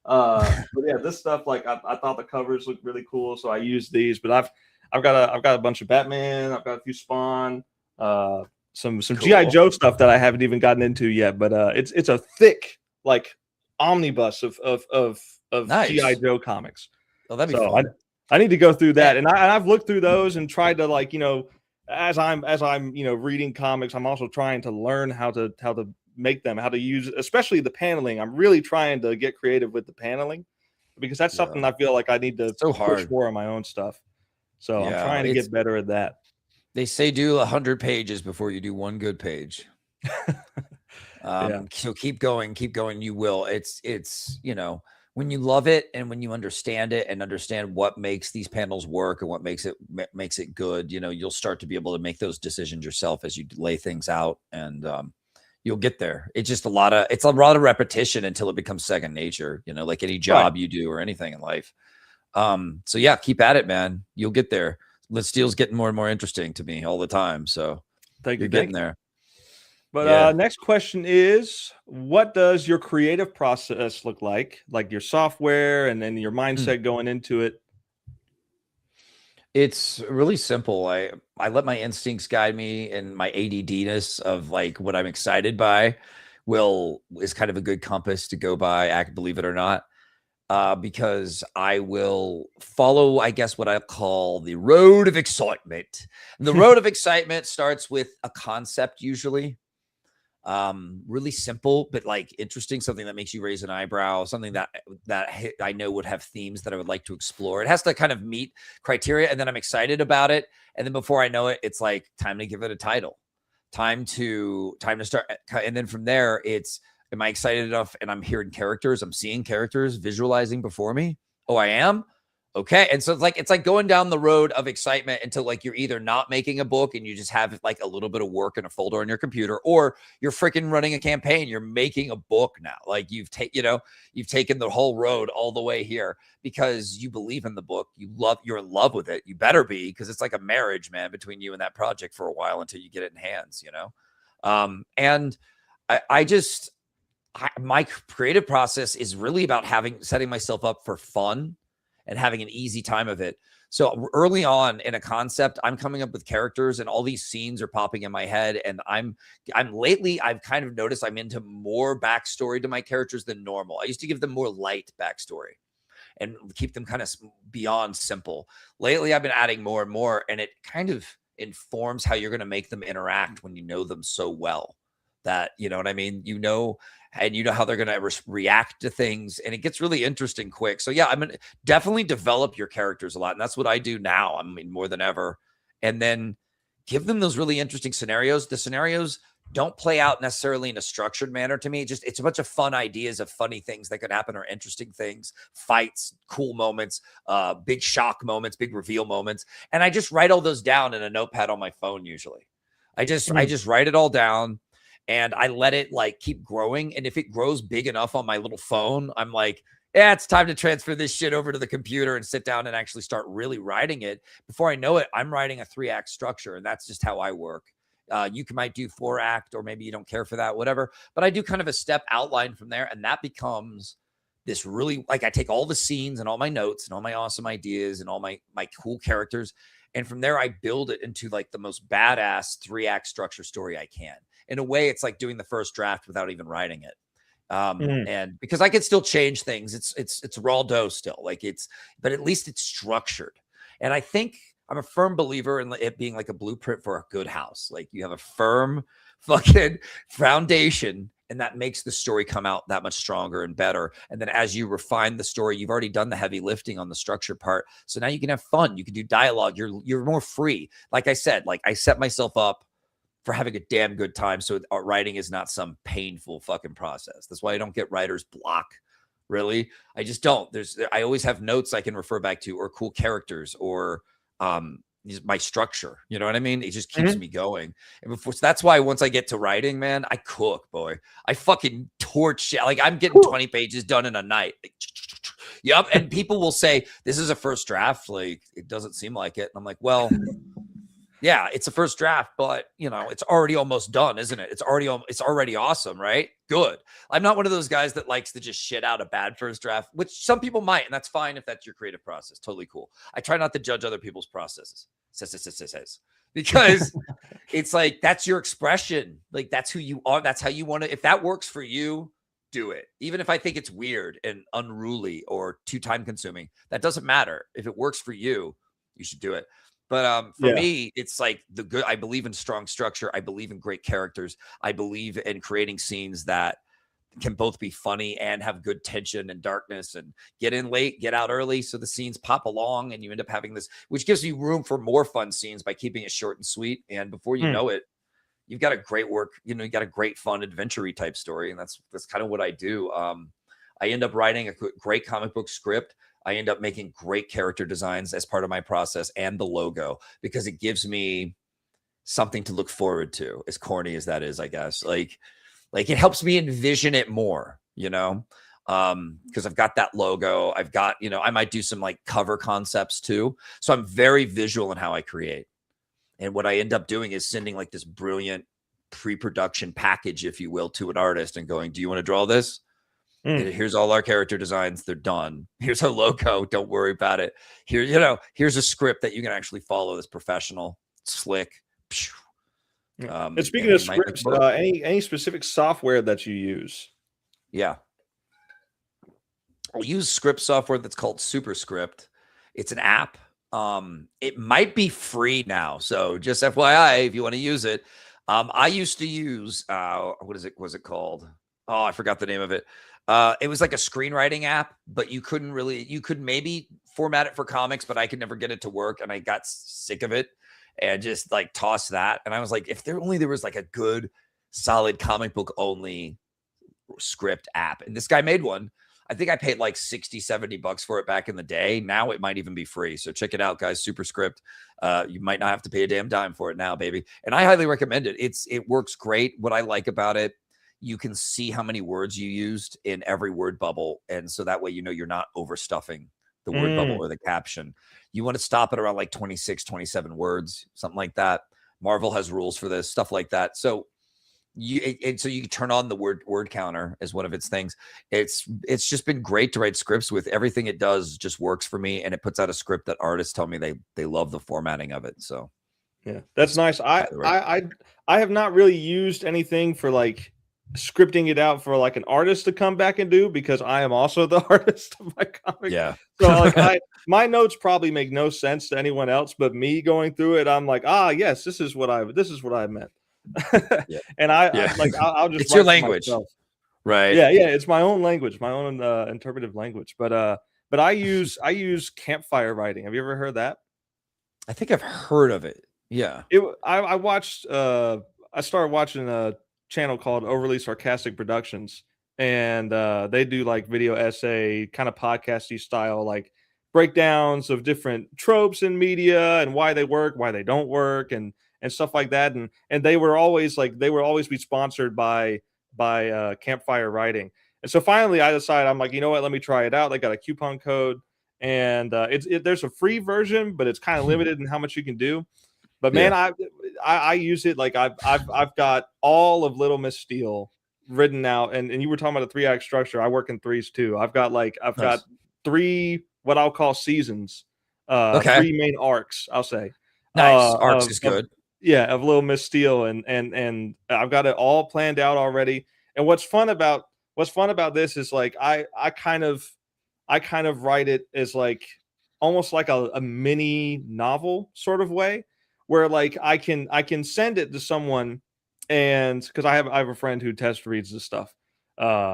A: yeah, this stuff, like I thought the covers looked really cool, so I used these. But I've got a bunch of Batman. I've got a few Spawn, some cool GI Joe stuff that I haven't even gotten into yet. But it's a thick like omnibus of nice GI Joe comics.
B: Oh, that'd be fun.
A: I need to go through that, and I've looked through those and tried to like as I'm reading comics, I'm also trying to learn how to make them, how to use, especially the paneling. I'm really trying to get creative with the paneling because that's something I feel like I need to push more on my own stuff. So I'm trying to get better at that.
B: They say do 100 pages before you do one good page. So keep going. You will. It's when you love it and when you understand it and understand what makes these panels work and what makes it good, you'll start to be able to make those decisions yourself as you lay things out, and you'll get there. It's just a lot of repetition until it becomes second nature, like any job you do or anything in life. So yeah, keep at it, man. You'll get there. Liz Steele's getting more and more interesting to me all the time. So you're getting there.
A: But next question is, what does your creative process look like your software and then your mindset going into it?
B: It's really simple. I let my instincts guide me, and my ADD-ness of like what I'm excited by is kind of a good compass to go by, believe it or not, because I will follow, I guess, what I call the road of excitement. And the road of excitement starts with a concept usually. Really simple, but like interesting, something that makes you raise an eyebrow, something that I know would have themes that I would like to explore. It has to kind of meet criteria, and then I'm excited about it. And then before I know it, it's like time to give it a title, time to start. And then from there, it's Am I excited enough? And I'm hearing characters, I'm seeing characters visualizing before me. Oh, I am. Okay. And so it's like going down the road of excitement until like you're either not making a book and you just have like a little bit of work in a folder on your computer, or you're freaking running a campaign. You're making a book now. Like you've taken the whole road all the way here because you believe in the book. You're in love with it. You better be, because it's like a marriage, man, between you and that project for a while until you get it in hands, and my creative process is really about setting myself up for fun and having an easy time of it. So early on in a concept, I'm coming up with characters and all these scenes are popping in my head. And I've kind of noticed I'm into more backstory to my characters than normal. I used to give them more light backstory and keep them kind of beyond simple. Lately, I've been adding more and more, and it kind of informs how you're going to make them interact when you know them so well that, you know what I mean? And you know how they're going to react to things, and it gets really interesting quick. So yeah, I'm going to definitely develop your characters a lot. And that's what I do now. I mean, more than ever. And then give them those really interesting scenarios. The scenarios don't play out necessarily in a structured manner to me. It's a bunch of fun ideas of funny things that could happen, or interesting things, fights, cool moments, big shock moments, big reveal moments. And I just write all those down in a notepad on my phone. Usually I just write it all down. And I let it like keep growing. And if it grows big enough on my little phone, I'm like, yeah, it's time to transfer this shit over to the computer and sit down and actually start really writing it. Before I know it, I'm writing a 3-act structure. And that's just how I work. Might do 4-act, or maybe you don't care for that, whatever. But I do kind of a step outline from there. And that becomes this really, like, I take all the scenes and all my notes and all my awesome ideas and all my cool characters. And from there, I build it into like the most badass 3-act structure story I can. In a way, it's like doing the first draft without even writing it. And because I can still change things, it's raw dough still. But at least it's structured. And I think I'm a firm believer in it being like a blueprint for a good house. Like you have a firm fucking foundation, and that makes the story come out that much stronger and better. And then as you refine the story, you've already done the heavy lifting on the structure part. So now you can have fun. You can do dialogue. You're more free. Like I said, like I set myself up for having a damn good time. So writing is not some painful fucking process. That's why I don't get writer's block. Really. I just don't. I always have notes I can refer back to, or cool characters, or my structure. You know what I mean? It just keeps me going. And so that's why once I get to writing, man, I cook, boy. I fucking torch shit. Like I'm getting 20 pages done in a night. Yep. And people will say, this is a first draft. Like it doesn't seem like it. And I'm like, well, yeah, it's a first draft, but it's already almost done, isn't it? It's already awesome, right? Good. I'm not one of those guys that likes to just shit out a bad first draft, which some people might, and that's fine if that's your creative process. Totally cool. I try not to judge other people's processes. Because it's like that's your expression. Like that's who you are. That's how you want to. If that works for you, do it. Even if I think it's weird and unruly or too time consuming, that doesn't matter. If it works for you, you should do it. But for me, it's like I believe in strong structure. I believe in great characters. I believe in creating scenes that can both be funny and have good tension and darkness, and get in late, get out early. So the scenes pop along and you end up having this, which gives you room for more fun scenes by keeping it short and sweet. And before you know it, you've got a great you got a great fun adventure-y type story. And that's kind of what I do. I end up writing a great comic book script. I end up making great character designs as part of my process, and the logo, because it gives me something to look forward to, as corny as that is, I guess. Like it helps me envision it more, because I've got that logo. I've got, I might do some like cover concepts too. So I'm very visual in how I create. And what I end up doing is sending like this brilliant pre-production package, if you will, to an artist and going, do you want to draw this? Here's all our character designs. They're done. Here's our logo. Don't worry about it. Here's a script that you can actually follow that's professional, slick.
A: And speaking of scripts, any specific software that you use?
B: Yeah. I use script software that's called Superscript. It's an app. It might be free now. So just FYI, if you want to use it. I used to use, what was it called? Oh, I forgot the name of it. It was like a screenwriting app, but you could maybe format it for comics, but I could never get it to work. And I got sick of it and just like tossed that. And I was like, if there was like a good, solid comic book only script app. And this guy made one. I think I paid like 60, 70 bucks for it back in the day. Now it might even be free. So check it out, guys. Superscript. You might not have to pay a damn dime for it now, baby. And I highly recommend it. It works great. What I like about it, you can see how many words you used in every word bubble. And so that way, you're not overstuffing the word bubble or the caption. You want to stop it around like 26, 27 words, something like that. Marvel has rules for this, stuff like that. So so you can turn on the word counter as one of its things. It's just been great to write scripts with. Everything it does just works for me, and it puts out a script that artists tell me they love the formatting of it. So
A: yeah, that's nice. I have not really used anything for like scripting it out for like an artist to come back and do, because I am also the artist of my comic.
B: Yeah.
A: So like my notes probably make no sense to anyone else, but me going through it, I'm like, yes, this is what I meant.
B: Yeah.
A: And I'll just
B: it's your language, right?
A: Yeah, it's my own language, my own interpretive language. But I use campfire writing. Have you ever heard that?
B: I think I've heard of it. Yeah.
A: I watched I started watching a channel called Overly Sarcastic Productions, and they do like video essay kind of podcasty style, like breakdowns of different tropes in media and why they work, why they don't work, and stuff like that. And they would always be sponsored by Campfire Writing. And so finally I decided, I'm like, you know what, let me try it out. They got a coupon code, and there's a free version, but it's kind of limited in how much you can do. But man, I use it. Like I've got all of Little Miss Steel written out, and you were talking about a 3-act structure. I work in threes too. I've got got 3 what I'll call seasons, 3 main arcs, I'll say.
B: Nice. Arcs is good.
A: Of Little Miss Steel, and I've got it all planned out already. And what's fun about this is like I kind of write it as like almost like a mini novel sort of way, where like I can send it to someone, and because I have a friend who test reads this stuff.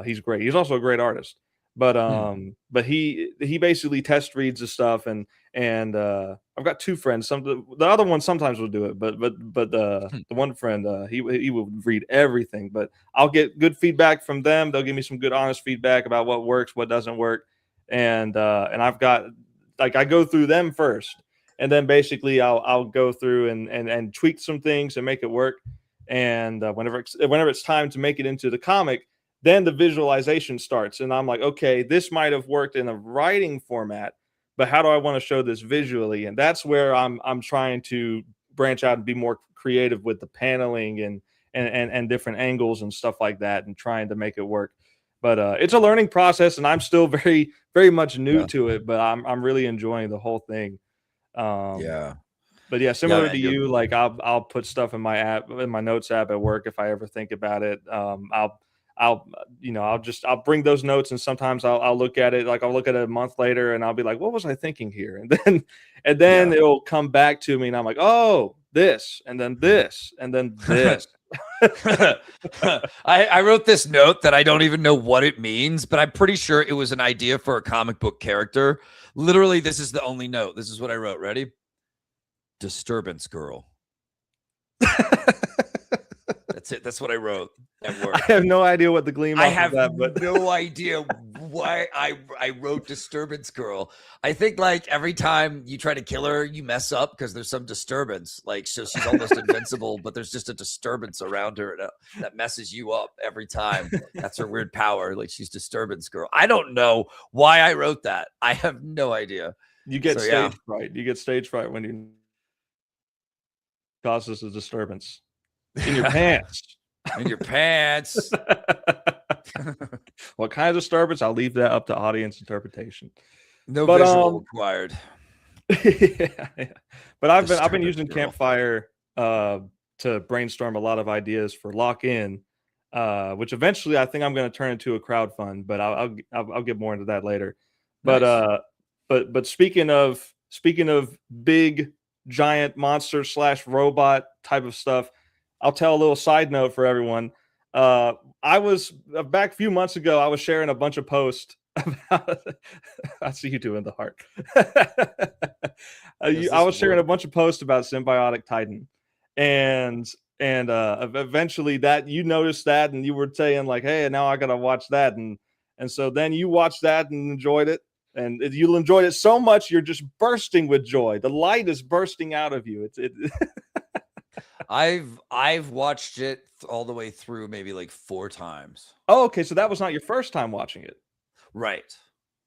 A: He's great. He's also a great artist. But he basically test reads the stuff, and I've got 2 friends. The other one sometimes will do it, but the one friend he will read everything. But I'll get good feedback from them. They'll give me some good honest feedback about what works, what doesn't work, and I've got like I go through them first, and then basically I'll go through and tweak some things and make it work. And whenever it's time to make it into the comic, then the visualization starts, and I'm like, okay, this might have worked in a writing format, but how do I want to show this visually? And that's where I'm trying to branch out and be more creative with the paneling and different angles and stuff like that, and trying to make it work. But it's a learning process, and I'm still very, very much new to it, but I'm really enjoying the whole thing. But yeah, similar to you, like I'll put stuff in my app, in my notes app at work if I ever think about it. I'll bring those notes, and sometimes I'll look at it, like I'll look at it a month later, and I'll be like, what was I thinking here? And then it'll come back to me, and I'm like, oh, this, and then this, and then this.
B: I wrote this note that I don't even know what it means, but I'm pretty sure it was an idea for a comic book character. Literally, this is the only note. This is what I wrote. Ready? Disturbance girl. That's it. That's what I wrote at work.
A: I have no idea what the gleam.
B: I have no idea why I wrote Disturbance Girl. I think like every time you try to kill her, you mess up because there's some disturbance. Like, so she's almost invincible, but there's just a disturbance around her that messes you up every time. That's her weird power. Like, she's Disturbance Girl. I don't know why I wrote that. I have no idea.
A: You get stage fright. You get stage fright when you causes a disturbance in your pants.
B: In your pants.
A: What kind of disturbance? I'll leave that up to audience interpretation.
B: No visual required.
A: Yeah. But I've been using Campfire to brainstorm a lot of ideas for Lock In, which eventually I think I'm going to turn into a crowdfund, but I'll get more into that later. Nice. But speaking of big giant monster / robot type of stuff, I'll tell a little side note for everyone. I was back a few months ago, I was sharing a bunch of posts about I see you doing the heart. I was sharing a bunch of posts about Symbiotic Titan. And and eventually that you noticed that, and you were saying like, hey, now I gotta watch that, and so then you watched that and enjoyed it, and you enjoyed it so much you're just bursting with joy. The light is bursting out of you.
B: I've watched it all the way through maybe like 4 times.
A: Oh, okay, so that was not your first time watching it.
B: Right.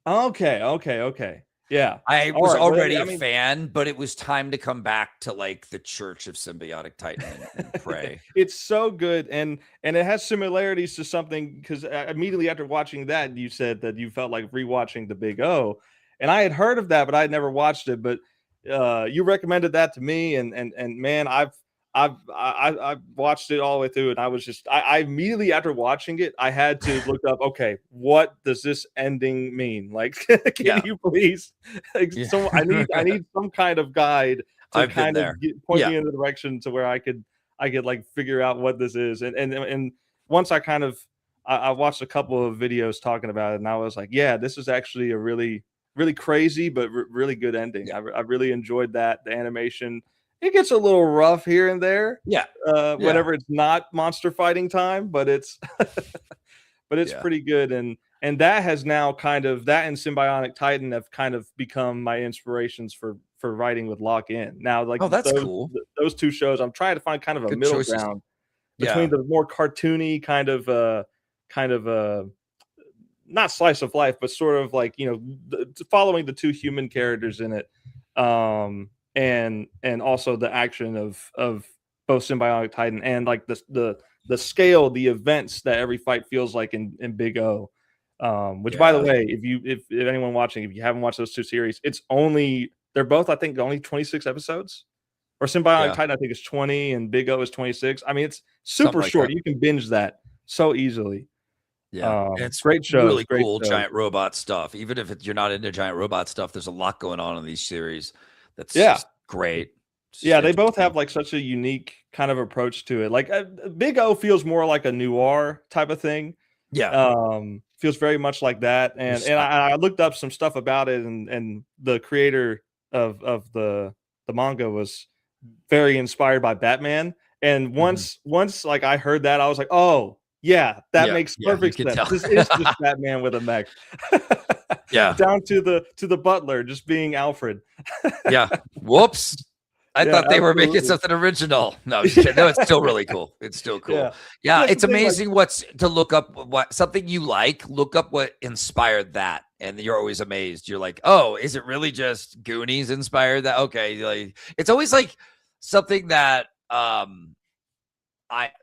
A: Okay. Yeah.
B: I
A: All
B: was
A: right. Well,
B: already
A: I
B: a
A: mean,
B: fan, but it was time to come back to like the Church of Symbiotic Titan and pray.
A: it's so good, and it has similarities to something, because immediately after watching that, you said that you felt like rewatching the Big O, and I had heard of that, but I had never watched it. But you recommended that to me, and man, I've watched it all the way through, and I was just I immediately after watching it, I had to look up, okay, what does this ending mean? Like, can you please? So I need some kind of guide to
B: I've been
A: kind of
B: there.
A: point me in the direction to where I could like figure out what this is. And once I kind of I watched a couple of videos talking about it, and I was like, yeah, this is actually a really crazy but really good ending.
B: Yeah.
A: I really enjoyed that. The animation, it gets a little rough here and there.
B: Yeah.
A: Whenever it's not monster fighting time, but it's but it's
B: Yeah.
A: pretty good. And that has now kind of, that and Symbiotic Titan have kind of become my inspirations for writing with Lock In. Now, like,
B: Oh, that's cool.
A: those two shows, I'm trying to find kind of a
B: Good
A: middle
B: choices.
A: ground between the more cartoony kind of not slice of life, but sort of like, you know, following the two human characters in it, and also the action of both Symbiotic Titan and like the scale, the events that every fight feels like in Big O. Which, by the way, if anyone watching, if you haven't watched those two series, they're both, I think, only 26 episodes. Or Symbiotic Titan, I think, is 20, and Big O is 26. I mean, it's super short. You can binge that so easily.
B: Yeah, it's
A: great shows,
B: really
A: great
B: cool
A: shows.
B: giant robot stuff. Even if you're not into giant robot stuff, there's a lot going on in these series. That's just great.
A: Yeah, they both have like such a unique kind of approach to it. Like Big O feels more like a noir type of thing.
B: Yeah,
A: feels very much like that. And I looked up some stuff about it, and the creator of the manga was very inspired by Batman. And once like I heard that, I was like, oh yeah, that makes perfect sense. This is just Batman with a mech.
B: Yeah,
A: down to the butler just being Alfred.
B: Yeah. Whoops. I thought they were making something original. No, no, it's still really cool. It's still cool. Yeah, it's amazing what's to look up what something you like, look up what inspired that. And you're always amazed. You're like, oh, is it really just Goonies inspired that? Okay. Like, it's always like something that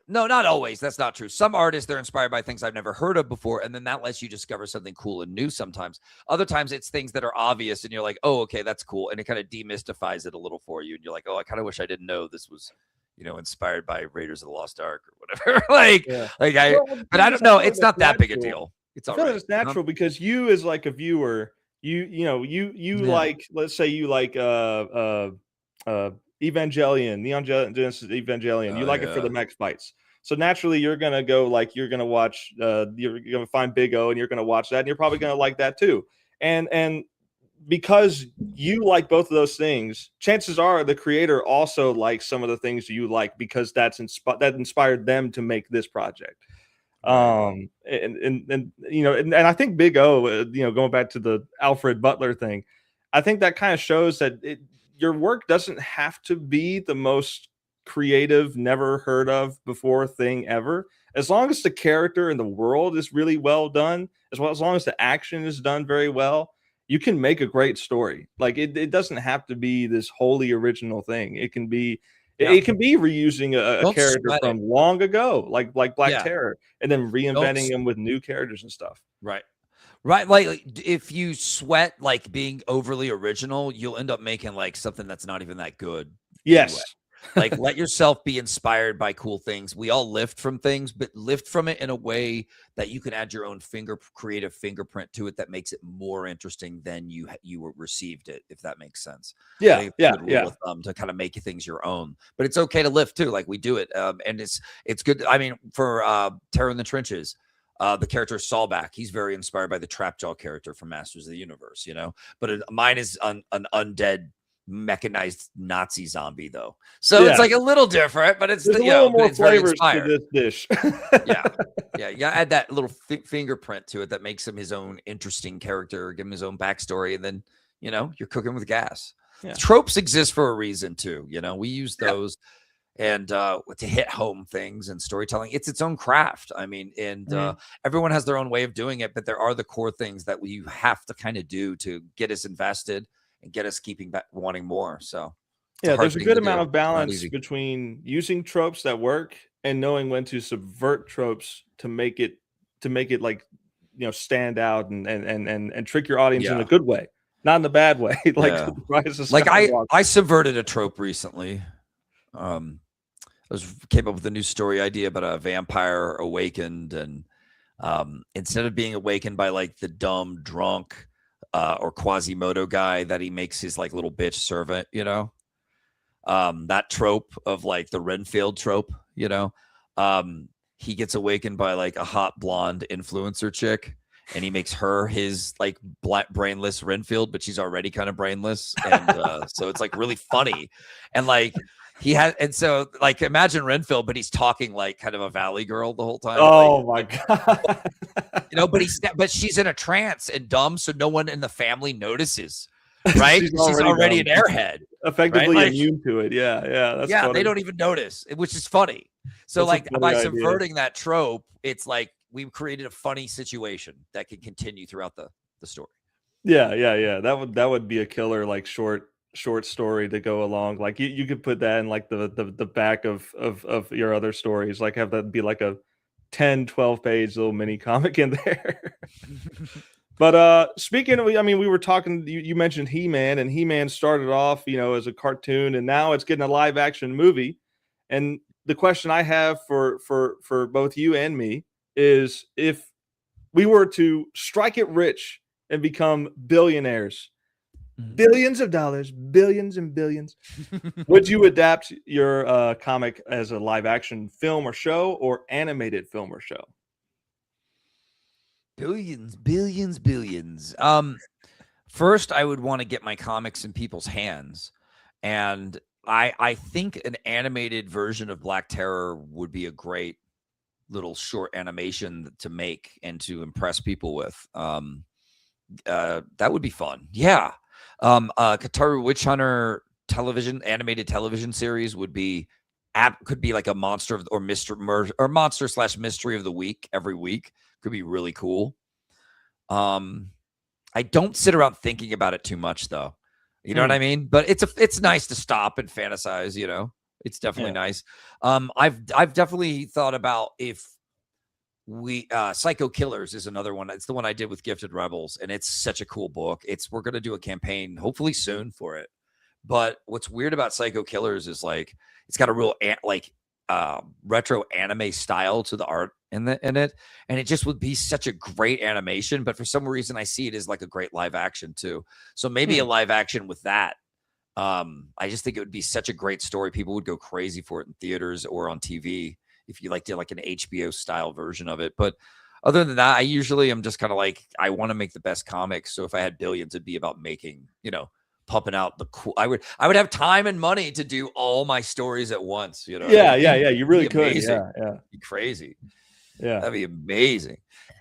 B: no, not always. That's not true. Some artists, they're inspired by things I've never heard of before, and then that lets you discover something cool and new sometimes. Other times it's things that are obvious, and you're like, oh, okay, that's cool. And it kind of demystifies it a little for you. And you're like, oh, I kind of wish I didn't know this was, you know, inspired by Raiders of the Lost Ark or whatever. But I don't know. It's not that big a deal. It's all right.
A: It's natural because you, as like a viewer, you like, let's say you like Evangelion, Neon Genesis Evangelion. You like it for the mech fights. So naturally, you're gonna go like you're gonna watch. You're gonna find Big O, and you're gonna watch that, and you're probably gonna like that too. And because you like both of those things, chances are the creator also likes some of the things you like, because that inspired them to make this project. And you know, and I think Big O, you know, going back to the Alfred Butler thing, I think that kind of shows that your work doesn't have to be the most creative, never heard of before thing ever. As long as the character and the world is really well done, as long as the action is done very well, you can make a great story. Like it doesn't have to be this wholly original thing. It can be reusing a character from long ago, like Black Terror, and then reinventing them with new characters and stuff.
B: Right. Like if you sweat like being overly original, you'll end up making like something that's not even that good.
A: Yes.
B: Anyway. Like let yourself be inspired by cool things. We all lift from things, but lift from it in a way that you can add your own creative fingerprint to it that makes it more interesting than you received it, if that makes sense.
A: Yeah.
B: To kind of make things your own. But it's okay to lift too, like we do it. And it's good. I mean, for Terror in the Trenches, the character Saulback, he's very inspired by the Trapjaw character from Masters of the Universe, you know. But mine is an undead mechanized Nazi zombie though. So it's like a little different, but it's,
A: there's a little more flavors to this dish.
B: Yeah. You gotta add that little fingerprint to it that makes him his own interesting character, give him his own backstory, and then, you're cooking with gas. Tropes exist for a reason too. We use those and to hit home things, and storytelling. It's its own craft. I mean, and everyone has their own way of doing it, but there are the core things that you have to kind of do to get us invested and get us keeping back, wanting more. So
A: there's a good amount of balance between using tropes that work and knowing when to subvert tropes to make it like, stand out and trick your audience in a good way, not in the bad way.
B: I subverted a trope recently. Came up with a new story idea about a vampire awakened, and instead of being awakened by like the dumb drunk or Quasimodo guy that he makes his like little bitch servant, that trope of like the Renfield trope, he gets awakened by like a hot blonde influencer chick, and he makes her his like brainless Renfield, but she's already kind of brainless, and so it's like really funny, and like so like imagine Renfield, but he's talking like kind of a valley girl the whole time.
A: Oh my god!
B: But she's in a trance and dumb, so no one in the family notices. Right? she's already an airhead,
A: effectively immune to it. Yeah. That's funny.
B: They don't even notice, which is funny. So that's like by subverting that trope, it's like we've created a funny situation that can continue throughout the story.
A: Yeah. That would be a killer like short story to go along. Like you could put that in like the back of your other stories, like have that be like a 10-12 page little mini comic in there. But speaking of, I mean, we were talking, you mentioned He-Man, and He-Man started off, as a cartoon, and now it's getting a live action movie. And the question I have for both you and me is, if we were to strike it rich and become billionaires, billions of dollars, billions and billions, would you adapt your comic as a live action film or show, or animated film or show?
B: Billions. First, I would want to get my comics in people's hands, and I think an animated version of Black Terror would be a great little short animation to make and to impress people with. That would be fun. Yeah. Kataru Witch Hunter animated television series could be like a monster or monster/mystery of the week every week. Could be really cool. I don't sit around thinking about it too much though. You know what I mean? But it's nice to stop and fantasize, It's definitely nice. I've definitely thought about if we Psycho Killers is another one. It's the one I did with Gifted Rebels, and it's such a cool book. We're going to do a campaign hopefully soon for it. But what's weird about Psycho Killers is like it's got a real retro anime style to the art in it, and it just would be such a great animation, but for some reason I see it as like a great live action too. So maybe a live action with that. I just think it would be such a great story. People would go crazy for it in theaters or on TV if you did like an HBO style version of it. But other than that, I usually am just kind of like, I want to make the best comics. So if I had billions, it'd be about making, pumping out the cool. I would have time and money to do all my stories at once.
A: Yeah. You really could. Yeah.
B: Be crazy.
A: Yeah,
B: that'd be amazing.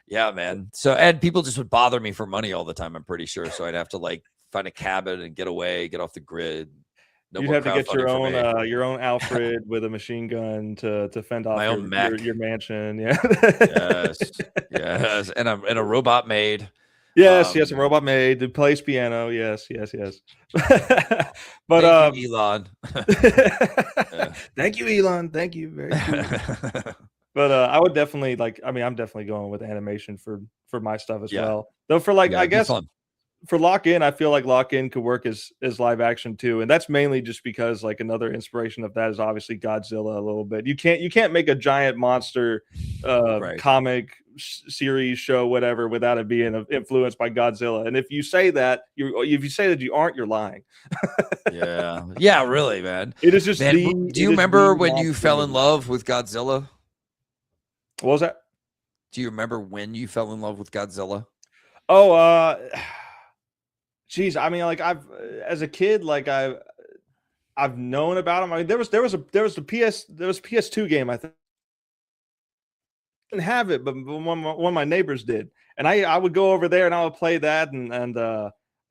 B: Yeah, man. So, and people just would bother me for money all the time, I'm pretty sure. So I'd have to like find a cabin and get off the grid.
A: You'd have to get your own Alfred with a machine gun to fend off your mansion. Yeah.
B: yes, and a robot maid.
A: Yes, a robot maid that plays piano. Yes. But
B: thank you, Elon.
A: Thank you, Elon. Thank you. Very cool. But I would definitely I'm definitely going with animation for my stuff as well. Though for I guess for Lock-In, I feel like Lock-In could work as live action too, and that's mainly just because like another inspiration of that is obviously Godzilla a little bit. You can't make a giant monster comic series show whatever without it being influenced by Godzilla. And if you say that you aren't, you're lying.
B: yeah, really, man.
A: It is just.
B: Do you remember when you fell in love with Godzilla?
A: What was that?
B: Do you remember when you fell in love with Godzilla?
A: Oh, Geez, I mean, like as a kid, like I've known about him. I mean, there was a PS2 game. I think I didn't have it, but one of my neighbors did, and I would go over there and I would play that. Man,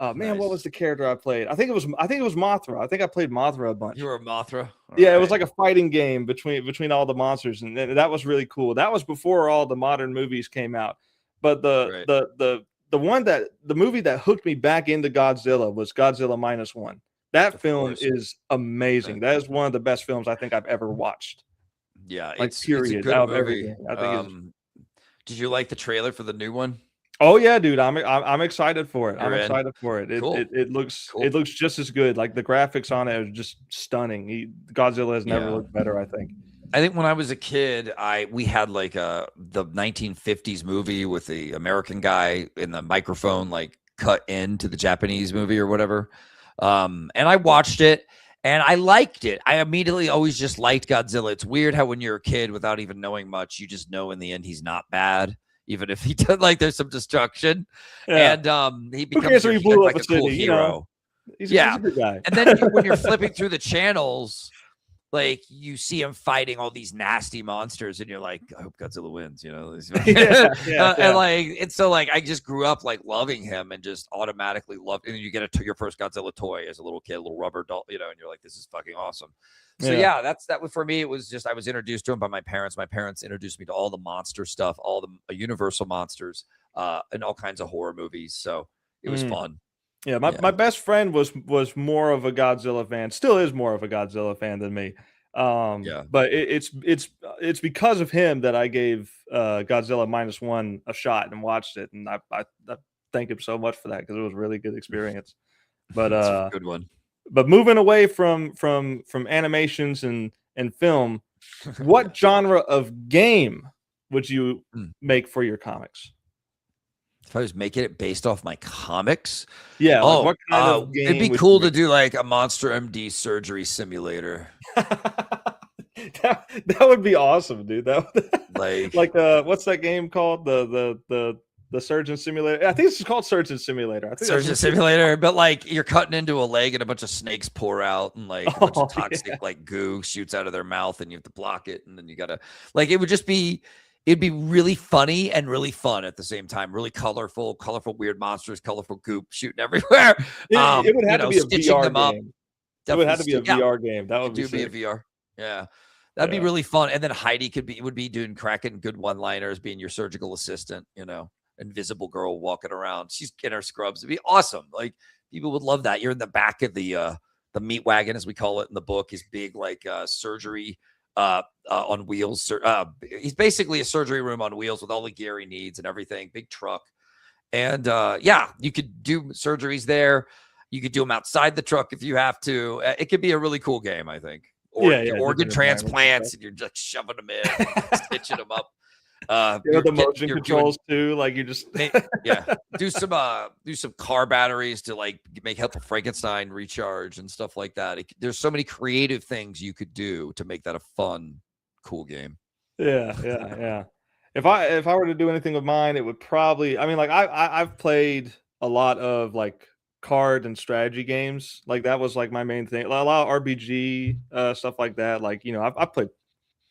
A: what was the character I played? I think it was Mothra. I think I played Mothra a bunch.
B: You were a Mothra.
A: It was like a fighting game between all the monsters, and that was really cool. That was before all the modern movies came out. But the movie that hooked me back into Godzilla was Godzilla -1. That film is amazing. That is one of the best films I think I've ever watched.
B: Yeah,
A: like period. It's a good movie. I think
B: did you like the trailer for the new one?
A: Oh yeah, dude. I'm excited for it. I'm excited for it.
B: Cool.
A: It looks just as good. Like the graphics on it are just stunning. Godzilla has never looked better, I think.
B: I think when I was a kid, we had like the 1950s movie with the American guy in the microphone like cut into the Japanese movie or whatever. And I watched it and I liked it. I immediately always just liked Godzilla. It's weird how when you're a kid without even knowing much, you just know in the end he's not bad, even if he does like there's some destruction. Yeah. And he becomes like a cool hero.
A: He's a good guy.
B: And then when you're flipping through the channels, like you see him fighting all these nasty monsters, and you're like, I hope Godzilla wins, you know? And so like I just grew up like loving him and just automatically loved. And you get your first Godzilla toy as a little kid, a little rubber doll, you know, and you're like, this is fucking awesome. So that was for me. It was just I was introduced to him by my parents. My parents introduced me to all the monster stuff, all the Universal monsters, and all kinds of horror movies. So it was fun.
A: Yeah, my best friend was more of a Godzilla fan, still is more of a Godzilla fan than me. But it's because of him that I gave Godzilla -1 a shot and watched it, and I thank him so much for that because it was a really good experience. But
B: that's a good one.
A: But moving away from animations and film, what genre of game would you make for your comics?
B: If I was making it based off my comics,
A: what kind of game
B: it'd be cool to do like a Monster MD surgery simulator.
A: that would be awesome, dude. That what's that game called? The Surgeon Simulator. I think it's called Surgeon Simulator. I think
B: Surgeon Simulator, but like you're cutting into a leg and a bunch of snakes pour out, and like a bunch of toxic like goo shoots out of their mouth, and you have to block it, and then you gotta like it would just be. It'd be really funny and really fun at the same time. Really colorful, weird monsters, colorful goop shooting everywhere.
A: It would have to be a VR game. It would have to be a VR game. That would be
B: a VR. Yeah. That'd be really fun. And then Heidi would be doing cracking good one-liners, being your surgical assistant, you know, invisible girl walking around. She's in her scrubs. It'd be awesome. Like people would love that. You're in the back of the meat wagon, as we call it in the book, is big like surgery on wheels. He's basically a surgery room on wheels with all the gear he needs and everything. Big truck. And you could do surgeries there. You could do them outside the truck if you have to. It could be a really cool game, I think. Or organ transplants, and you're just shoving them in, stitching them up.
A: The motion controls too. Like you just
B: do some car batteries to like help a Frankenstein recharge and stuff like that. There's so many creative things you could do to make that a fun, cool game.
A: Yeah. If I were to do anything with mine, it would probably. I mean, like I've played a lot of like card and strategy games. Like that was like my main thing. A lot of RPG stuff like that. Like I've played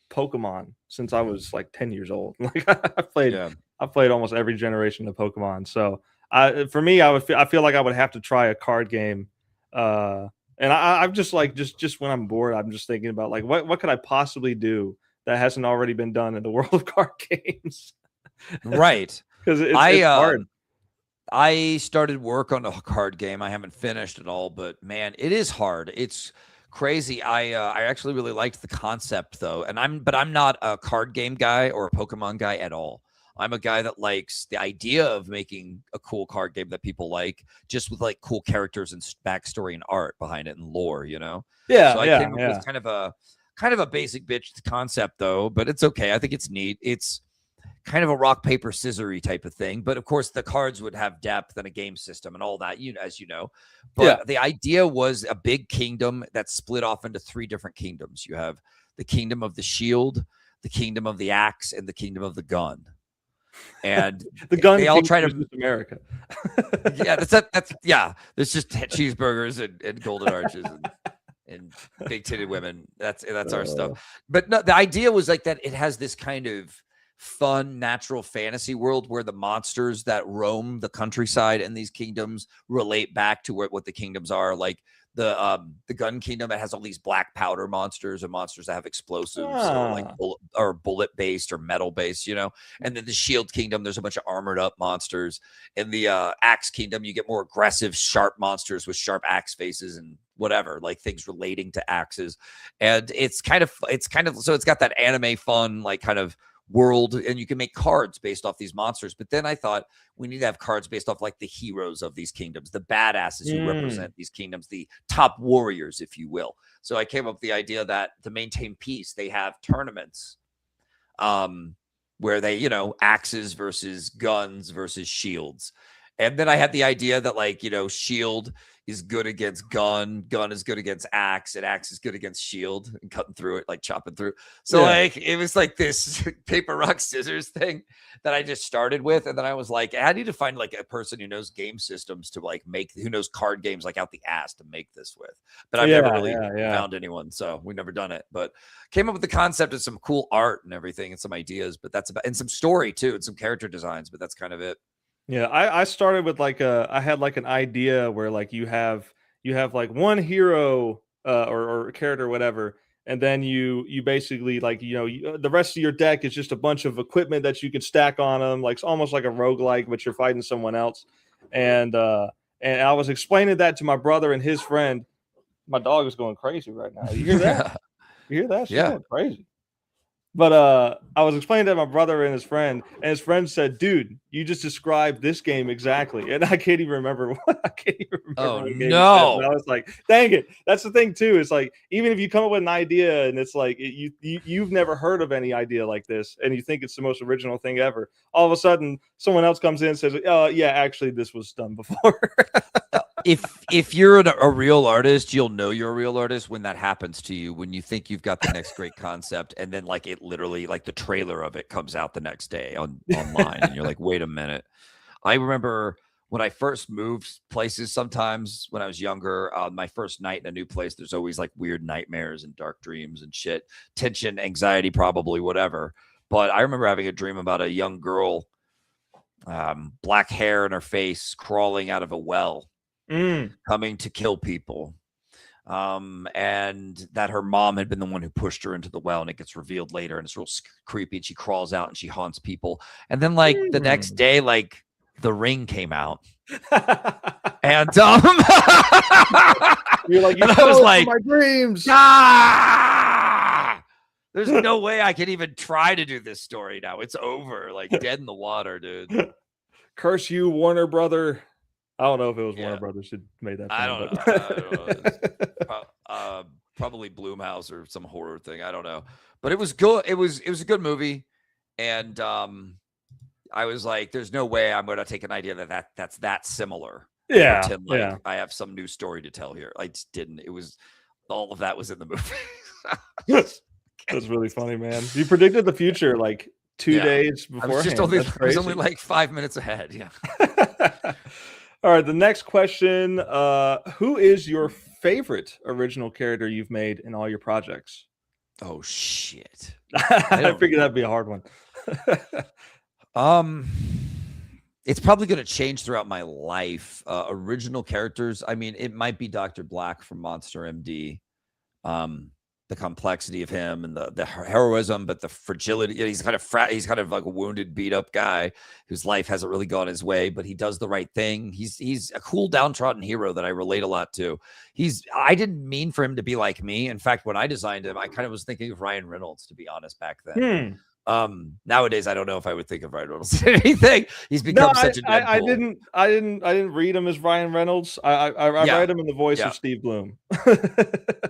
A: Pokemon since I was like 10 years old. Like I played almost every generation of Pokemon. So for me, I feel like I would have to try a card game. And I'm just like just when I'm bored, I'm just thinking about like what could I possibly do that hasn't already been done in the world of card games.
B: Right.
A: Because it's hard.
B: I started work on a card game. I haven't finished it all, but man, it is hard. It's crazy. I actually really liked the concept though, and I'm not a card game guy or a Pokemon guy at all. I'm a guy that likes the idea of making a cool card game that people like, just with like cool characters and backstory and art behind it and lore, you know.
A: Yeah,
B: so I came up with kind of a basic bitch concept though, but it's okay. I think it's neat. It's kind of a rock, paper, scissory type of thing. But of course the cards would have depth and a game system and all that, as you know. But the idea was a big kingdom that split off into 3 different kingdoms. You have the kingdom of the shield, the kingdom of the axe, and the kingdom of the gun. and
A: the gun
B: they all try to
A: America.
B: yeah. There's just cheeseburgers and golden arches and big titted women. That's our stuff. But no, the idea was like that it has this kind of fun natural fantasy world where the monsters that roam the countryside and these kingdoms relate back to what the kingdoms are. Like the gun kingdom that has all these black powder monsters and monsters that have explosives or like bullet based or metal based, and then the shield kingdom, there's a bunch of armored up monsters. In the axe kingdom, you get more aggressive, sharp monsters with sharp axe faces and whatever, like things relating to axes. And it's kind of so it's got that anime fun, like kind of world, and you can make cards based off these monsters. But then I thought we need to have cards based off like the heroes of these kingdoms, the badasses who represent these kingdoms, the top warriors, if you will. So I came up with the idea that to maintain peace, they have tournaments where they, axes versus guns versus shields. And then I had the idea that like, shield is good against gun is good against axe, and axe is good against shield and cutting through it, like chopping through. So like, it was like this paper, rock, scissors thing that I just started with. And then I was like, I need to find like a person who knows game systems to like who knows card games like out the ass to make this with. But I've never really found anyone. So we've never done it, but came up with the concept of some cool art and everything and some ideas, but that's about, and some story too, and some character designs, but that's kind of it.
A: Yeah, I started with like I had like an idea where like you have like one hero or character or whatever, and then you basically like the rest of your deck is just a bunch of equipment that you can stack on them, like it's almost like a roguelike, but you're fighting someone else. And I was explaining that to my brother and his friend. My dog is going crazy right now. You hear that? You hear that? She's going crazy. But I was explaining to my brother and his friend said, "Dude, you just described this game exactly." And I can't even remember what
B: Oh,
A: what game
B: no.
A: I was like, dang it. That's the thing too. It's like, even if you come up with an idea and it's like you've never heard of any idea like this and you think it's the most original thing ever, all of a sudden someone else comes in and says, "Oh yeah, actually this was done before."
B: If you're a real artist, you'll know you're a real artist when that happens to you, when you think you've got the next great concept and then like it literally, like the trailer of it comes out the next day online and you're like, wait a minute. I remember when I first moved places, sometimes when I was younger, my first night in a new place, there's always like weird nightmares and dark dreams and shit, tension, anxiety, probably whatever. But I remember having a dream about a young girl, black hair in her face, crawling out of a well. Coming to kill people, and that her mom had been the one who pushed her into the well, and it gets revealed later, and it's real creepy, and she crawls out and she haunts people. And then like the next day, like The Ring came out, and
A: you're like,
B: I was like,
A: my dreams.
B: There's no way I can even try to do this story now. It's over, like dead in the water, dude.
A: Curse you, Warner Brother. I don't know if it was Warner Brothers who made that.
B: I don't know. Probably Blumhouse or some horror thing. I don't know. But it was good. It was a good movie. And I was like, there's no way I'm going to take an idea that's that similar.
A: Yeah.
B: Pretend like I have some new story to tell here. I just didn't. It was all of that was in the movie.
A: That's really funny, man. You predicted the future like 2 days before.
B: I was only like 5 minutes ahead. Yeah.
A: All right, the next question. Who is your favorite original character you've made in all your projects?
B: Oh, shit.
A: I figured that'd be a hard one.
B: It's probably going to change throughout my life. Original characters, I mean, it might be Dr. Black from Monster MD. The complexity of him and the heroism, but the fragility. He's kind of like a wounded, beat up guy whose life hasn't really gone his way, but he does the right thing. He's a cool, downtrodden hero that I relate a lot to. I didn't mean for him to be like me. In fact, when I designed him, I kind of was thinking of Ryan Reynolds, to be honest, back then. Nowadays I don't know if I would think of Ryan Reynolds anything. He's become such a Deadpool.
A: I didn't read him as Ryan Reynolds. I read him in the voice of Steve Bloom.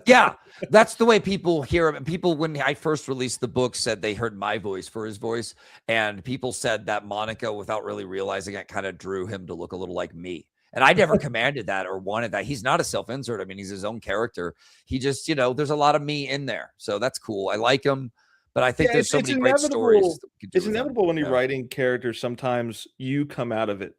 B: Yeah, that's the way people hear him. And people, when I first released the book, said they heard my voice for his voice, and people said that Monica, without really realizing it, kind of drew him to look a little like me. And I never commanded that or wanted that. He's not a self-insert. I mean, he's his own character. He just, there's a lot of me in there. So that's cool. I like him. But I think there's so many great stories that we could do
A: It's
B: with him.
A: inevitable when you're writing characters. Sometimes you come out of it.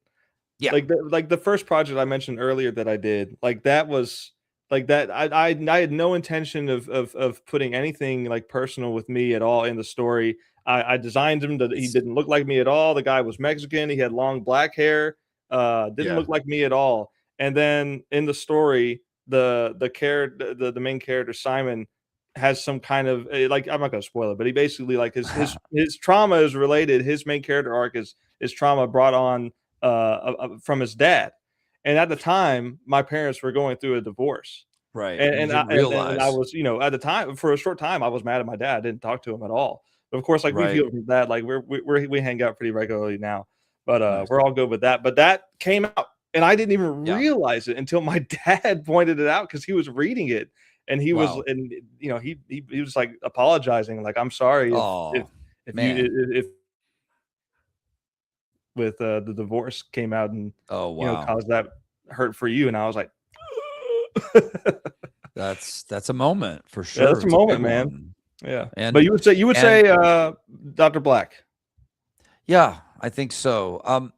B: Yeah.
A: Like the first project I mentioned earlier that I did, like that was like that. I had no intention of putting anything like personal with me at all in the story. I designed him that he didn't look like me at all. The guy was Mexican. He had long black hair. Didn't look like me at all. And then in the story, the main character Simon has some kind of like, I'm not gonna spoil it, but he basically like his trauma is related. His main character arc is trauma brought on from his dad. And at the time, my parents were going through a divorce.
B: Right.
A: And I was, you know, at the time, for a short time, I was mad at my dad. I didn't talk to him at all. But of course, like we feel from that, like we hang out pretty regularly now. But we're all good with that. But that came out, and I didn't even realize it until my dad pointed it out because he was reading it, and he was, and you know, he was like apologizing, like, I'm sorry if with the divorce came out and you know, caused that hurt for you. And I was like,
B: that's a moment for sure.
A: Yeah, that's a moment, man. One. Yeah. But you would say Dr. Black.
B: Yeah, I think so.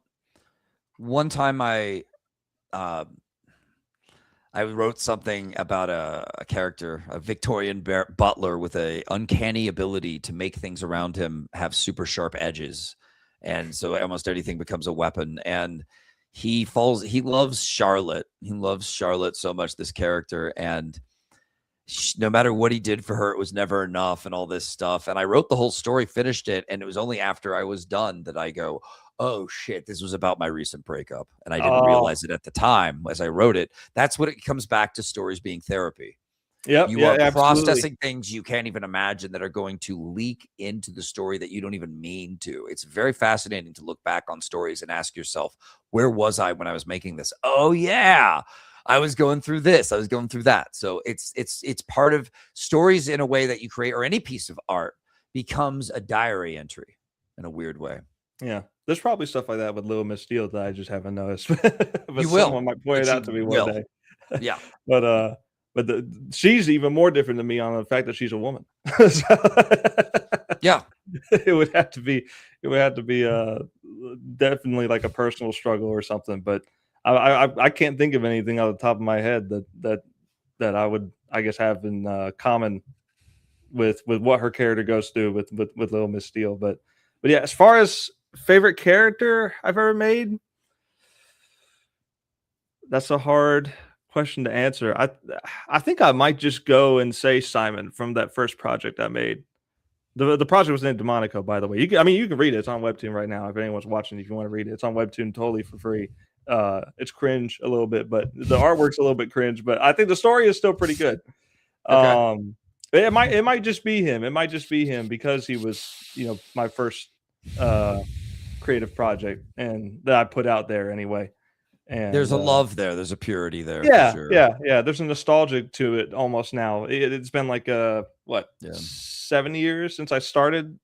B: One time I wrote something about a character, a Victorian butler with a uncanny ability to make things around him have super sharp edges. And so almost anything becomes a weapon. And he loves Charlotte. He loves Charlotte so much, this character. And no matter what he did for her, it was never enough and all this stuff. And I wrote the whole story, finished it. And it was only after I was done that I go, oh shit, this was about my recent breakup. And I didn't realize it at the time as I wrote it. That's what it comes back to, stories being therapy.
A: Yep,
B: you are processing things you can't even imagine that are going to leak into the story that you don't even mean to. It's very fascinating to look back on stories and ask yourself, where was I when I was making this? Oh yeah, I was going through this. I was going through that. So it's part of stories in a way that you create, or any piece of art becomes a diary entry in a weird way.
A: Yeah. There's probably stuff like that with Little Miss Steele that I just haven't noticed. But you will. Someone might point it out to me one day.
B: Yeah.
A: But she's even more different than me on the fact that she's a woman.
B: Yeah,
A: it would have to be definitely like a personal struggle or something. But I can't think of anything off the top of my head that I would, I guess, have in common with what her character goes through with Little Miss Steele. But yeah, as far as favorite character I've ever made, that's a hard question to answer. I think I might just go and say Simon from that first project I made. The project was named Demonico, by the way. You can read it. It's on Webtoon right now. If anyone's watching, if you want to read it, it's on Webtoon totally for free. It's cringe a little bit, but the artwork's a little bit cringe. But I think the story is still pretty good. Okay. It might just be him. It might just be him because he was, you know, my first creative project and that I put out there anyway. And
B: there's a love there. There's a purity there.
A: Yeah,
B: for sure.
A: Yeah. There's a nostalgic to it almost now. It's been like 7 years since I started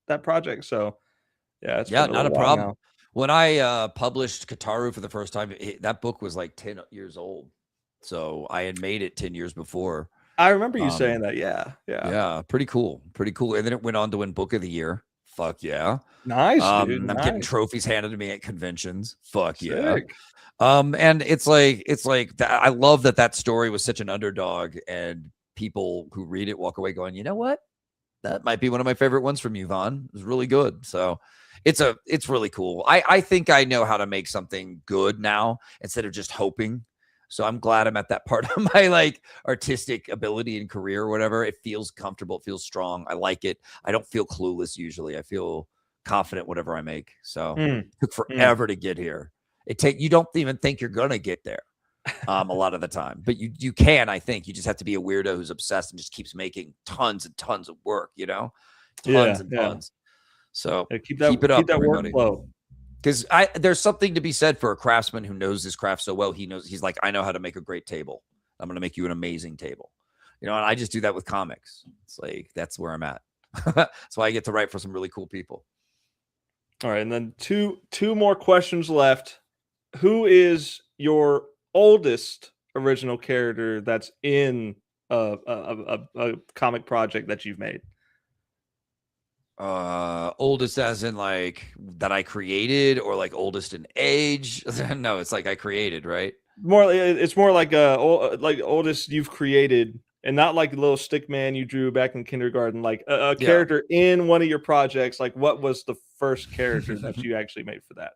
A: that project. So it's
B: not a problem. Now. When I published Kataru for the first time, that book was like 10 years old. So I had made it 10 years before.
A: I remember you saying that. Yeah.
B: Pretty cool. And then it went on to win Book of the Year. Fuck yeah.
A: Nice, dude.
B: I'm getting trophies handed to me at conventions. Fuck yeah. And it's like I love that story was such an underdog, and people who read it walk away going, you know what? That might be one of my favorite ones from you, Vaughn. It was really good. So it's really cool. I think I know how to make something good now instead of just hoping. So I'm glad I'm at that part of my like artistic ability and career or whatever. It feels comfortable. It feels strong. I like it. I don't feel clueless usually. I feel confident whatever I make. So it took forever to get here. You don't even think you're going to get there a lot of the time, but you can. I think you just have to be a weirdo who's obsessed and just keeps making tons and tons of work, you know, tons and tons. So keep it up, everybody. Workflow. Because there's something to be said for a craftsman who knows his craft so well. He's like, I know how to make a great table. I'm going to make you an amazing table. You know, and I just do that with comics. It's like, that's where I'm at. That's why I get to write for some really cool people.
A: All right. And then two more questions left. Who is your oldest original character that's in a comic project that you've made?
B: Oldest as in like that I created, or like oldest in age? No, it's like I created, right?
A: It's more like like oldest you've created, and not like the little stick man you drew back in kindergarten. Like a character in one of your projects. Like, what was the first character that you actually made for that?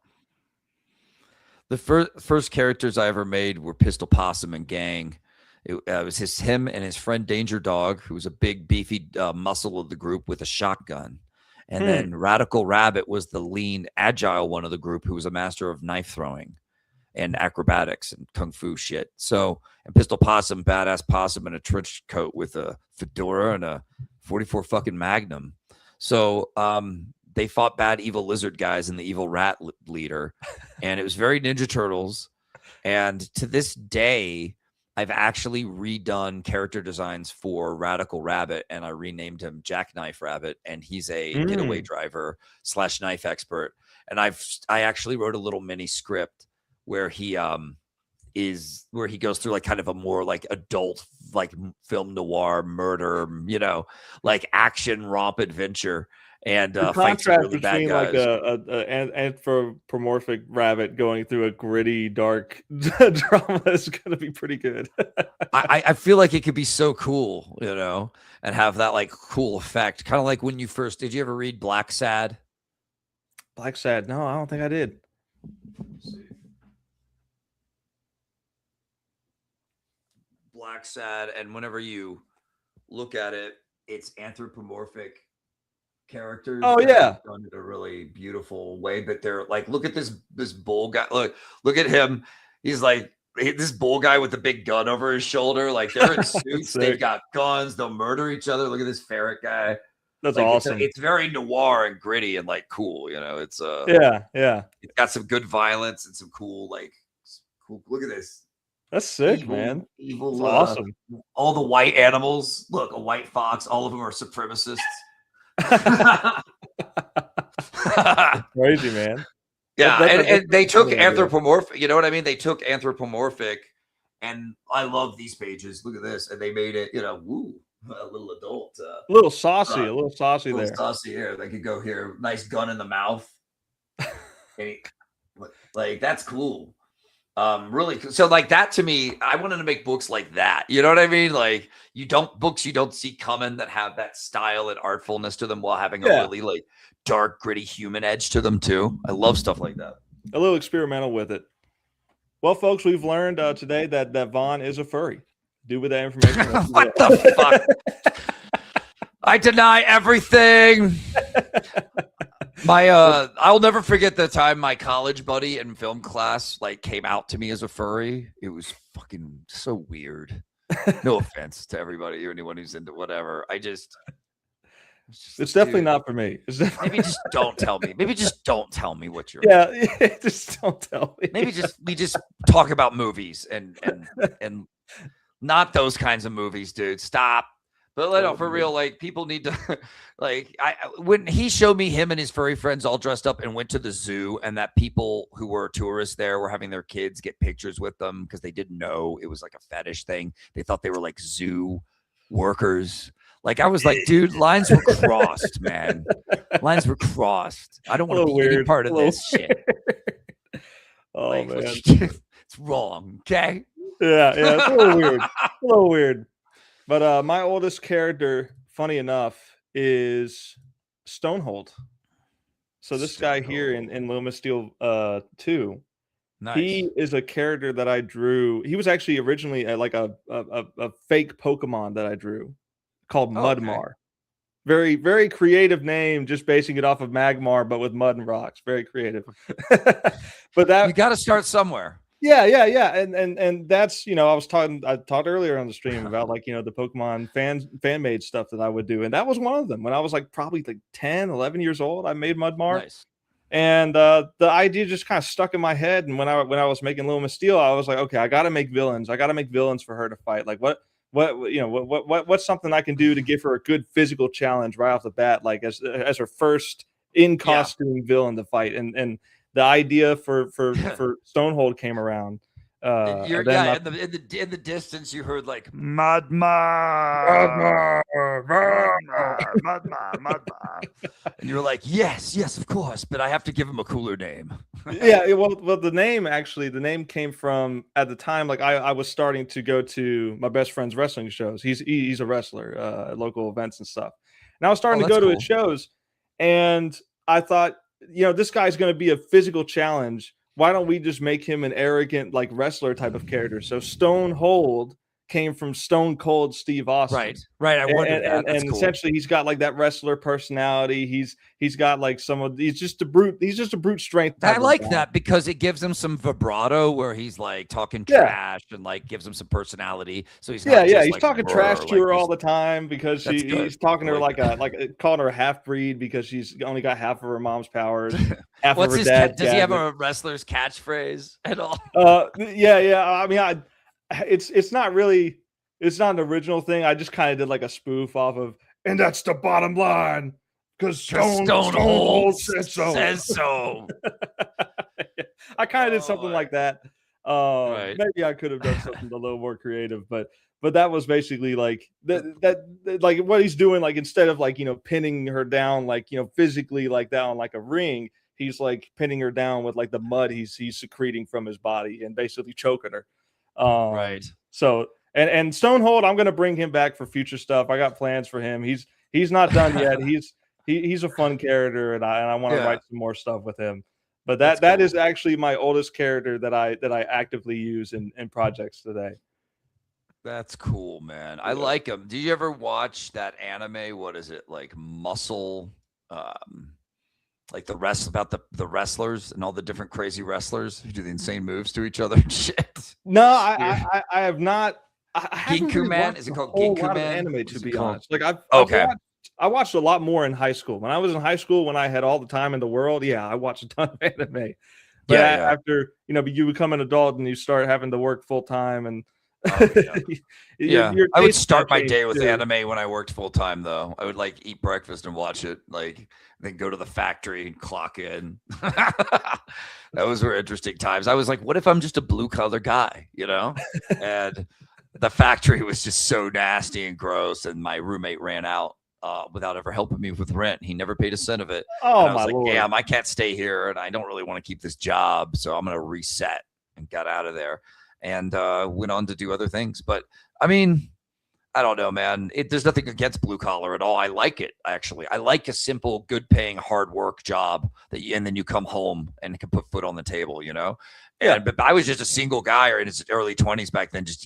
B: The first characters I ever made were Pistol Possum and Gang. It was him and his friend Danger Dog, who was a big, beefy muscle of the group with a shotgun. And then Radical Rabbit was the lean, agile one of the group, who was a master of knife throwing and acrobatics and kung fu shit. So, and Pistol Possum, badass possum in a trench coat with a fedora and a 44 fucking Magnum. So, they fought bad evil lizard guys and the evil rat leader, and it was very Ninja Turtles. And to this day, I've actually redone character designs for Radical Rabbit, and I renamed him Jackknife Rabbit, and he's a getaway driver / knife expert. And I actually wrote a little mini script where he goes through like kind of a more like adult like film noir murder, like action romp adventure. And
A: the contrast really between like an anthropomorphic rabbit going through a gritty, dark drama is going to be pretty good.
B: I feel like it could be so cool, and have that like cool effect. Kind of like when you first, did you ever read Black Sad?
A: Black Sad? No, I don't think I did.
B: Black Sad, and whenever you look at it, it's anthropomorphic characters.
A: Oh yeah,
B: done in a really beautiful way. But they're like, look at this bull guy. Look at him. He's like this bull guy with the big gun over his shoulder. Like they're in suits. They've got guns. They'll murder each other. Look at this ferret guy.
A: That's
B: like,
A: awesome.
B: It's very noir and gritty and like cool. It's
A: yeah.
B: It's got some good violence and some cool cool. Look at this.
A: That's sick, man.
B: Evil,
A: awesome.
B: All the white animals. Look, a white fox. All of them are supremacists.
A: Crazy, man.
B: Yeah, and they took anthropomorphic. You know what I mean? They took anthropomorphic, and I love these pages. Look at this, and they made it. Woo, a little adult,
A: a little saucy, a little saucy there.
B: Saucy here. They could go here. Nice gun in the mouth. Like that's cool. Really. So like that to me, I wanted to make books like that. You know what I mean? Like books you don't see coming that have that style and artfulness to them while having a really like dark, gritty human edge to them too. I love stuff like that.
A: A little experimental with it. Well, folks, we've learned today that Vaughn is a furry. Do with that information.
B: What the fuck? I deny everything. I'll never forget the time my college buddy in film class like came out to me as a furry. It was fucking so weird. No offense to everybody or anyone who's into whatever.
A: It's definitely not for me.
B: Maybe just don't tell me. Maybe just don't tell me what you're.
A: Yeah, just don't tell me.
B: Maybe we just talk about movies and not those kinds of movies, dude. Stop. But for real, like people need to like when he showed me him and his furry friends all dressed up and went to the zoo, and that people who were tourists there were having their kids get pictures with them because they didn't know it was like a fetish thing. They thought they were like zoo workers. Like I was like, dude, lines were crossed, man. Lines were crossed. I don't want to be any part of this shit.
A: Oh man,
B: it's wrong. Okay.
A: Yeah, it's a little weird. But my oldest character, funny enough, is Stonehold. So this guy here in Little Miss Steel 2, nice. He is a character that I drew. He was actually originally like a fake Pokemon that I drew called Mudmar. Okay. Very, very creative name, just basing it off of Magmar, but with mud and rocks. Very creative. But that
B: you got to start somewhere.
A: Yeah. And that's, I talked earlier on the stream about like, the Pokemon fan made stuff that I would do. And that was one of them when I was like probably like 10, 11 years old. I made Mudmar. Nice. And the idea just kind of stuck in my head. And when I was making Little Miss Steel, I was like, okay, I got to make villains. I got to make villains for her to fight. Like what's something I can do to give her a good physical challenge right off the bat, like as her first in costume villain to fight. And the idea for Stonehold came around.
B: You're,
A: then
B: yeah, in the distance, you heard like Madma, and you were like, yes, of course, but I have to give him a cooler name.
A: well, the name came from, at the time, like I was starting to go to my best friend's wrestling shows. He's a wrestler at local events and stuff, and I was starting to go to his shows, and I thought, this guy's going to be a physical challenge. Why don't we just make him an arrogant, like, wrestler type of character? So Stone Hold came from Stone Cold Steve Austin.
B: Right. I wondered that.
A: And
B: cool.
A: Essentially, he's got like that wrestler personality. He's got like he's just a brute strength.
B: I like that because it gives him some vibrato where he's like talking trash and like gives him some personality. So he's not
A: he's
B: like,
A: talking trash to her all the time because he's talking to her like calling her a half breed because she's only got half of her mom's powers. Half of her dad's.
B: Does he have a wrestler's catchphrase at all?
A: I mean, it's not really. It's not an original thing. I just kind of did like a spoof off of, and that's the bottom line, because Stone Cold says so. I kind of did something like that. Maybe I could have done something a little more creative, but that was basically like that like what he's doing. Like, instead of like, pinning her down, like, physically like that on like a ring, he's like pinning her down with like the mud he's secreting from his body and basically choking her. So. And Stonehold, I'm going to bring him back for future stuff. I got plans for him. He's not done yet. He's a fun character, and I want to write some more stuff with him. But that is actually my oldest character that I actively use in projects today.
B: That's cool, man. I like him. Did you ever watch that anime? What is it, like Muscle? Like about the wrestlers and all the different crazy wrestlers who do the insane moves to each other and shit.
A: No, I have not.
B: Ginku Man? Is it called Ginku Man?
A: Anime, to be honest. Like I watched a lot more in high school. When I was in high school, when I had all the time in the world, I watched a ton of anime. But after you become an adult and you start having to work full time, and
B: I would start my day with anime when I worked full time. Though I would like eat breakfast and watch it, like then go to the factory and clock in. Those were interesting times. I was like, what if I'm just a blue collar guy, and the factory was just so nasty and gross, and my roommate ran out without ever helping me with rent. He never paid a cent of it.
A: Oh,
B: and I was like,
A: Lord.
B: damn, I can't stay here, and I don't really want to keep this job, so I'm going to reset, and got out of there and went on to do other things. But I mean, I don't know, man. There's nothing against blue collar at all. I like it, actually. I like a simple, good paying, hard work job and then you come home and can put food on the table, But I was just a single guy in his early 20s back then, just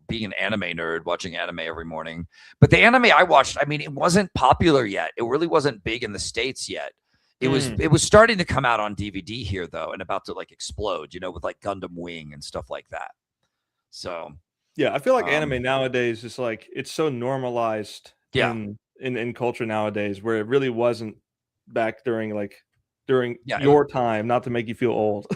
B: being an anime nerd, watching anime every morning. But the anime I watched, I mean, it wasn't popular yet. It really wasn't big in the States yet. It was starting to come out on DVD here, though, and about to like explode, with like Gundam Wing and stuff like that. So
A: I feel like anime nowadays is like, it's so normalized in culture nowadays, where it really wasn't back during your time. Not to make you feel old.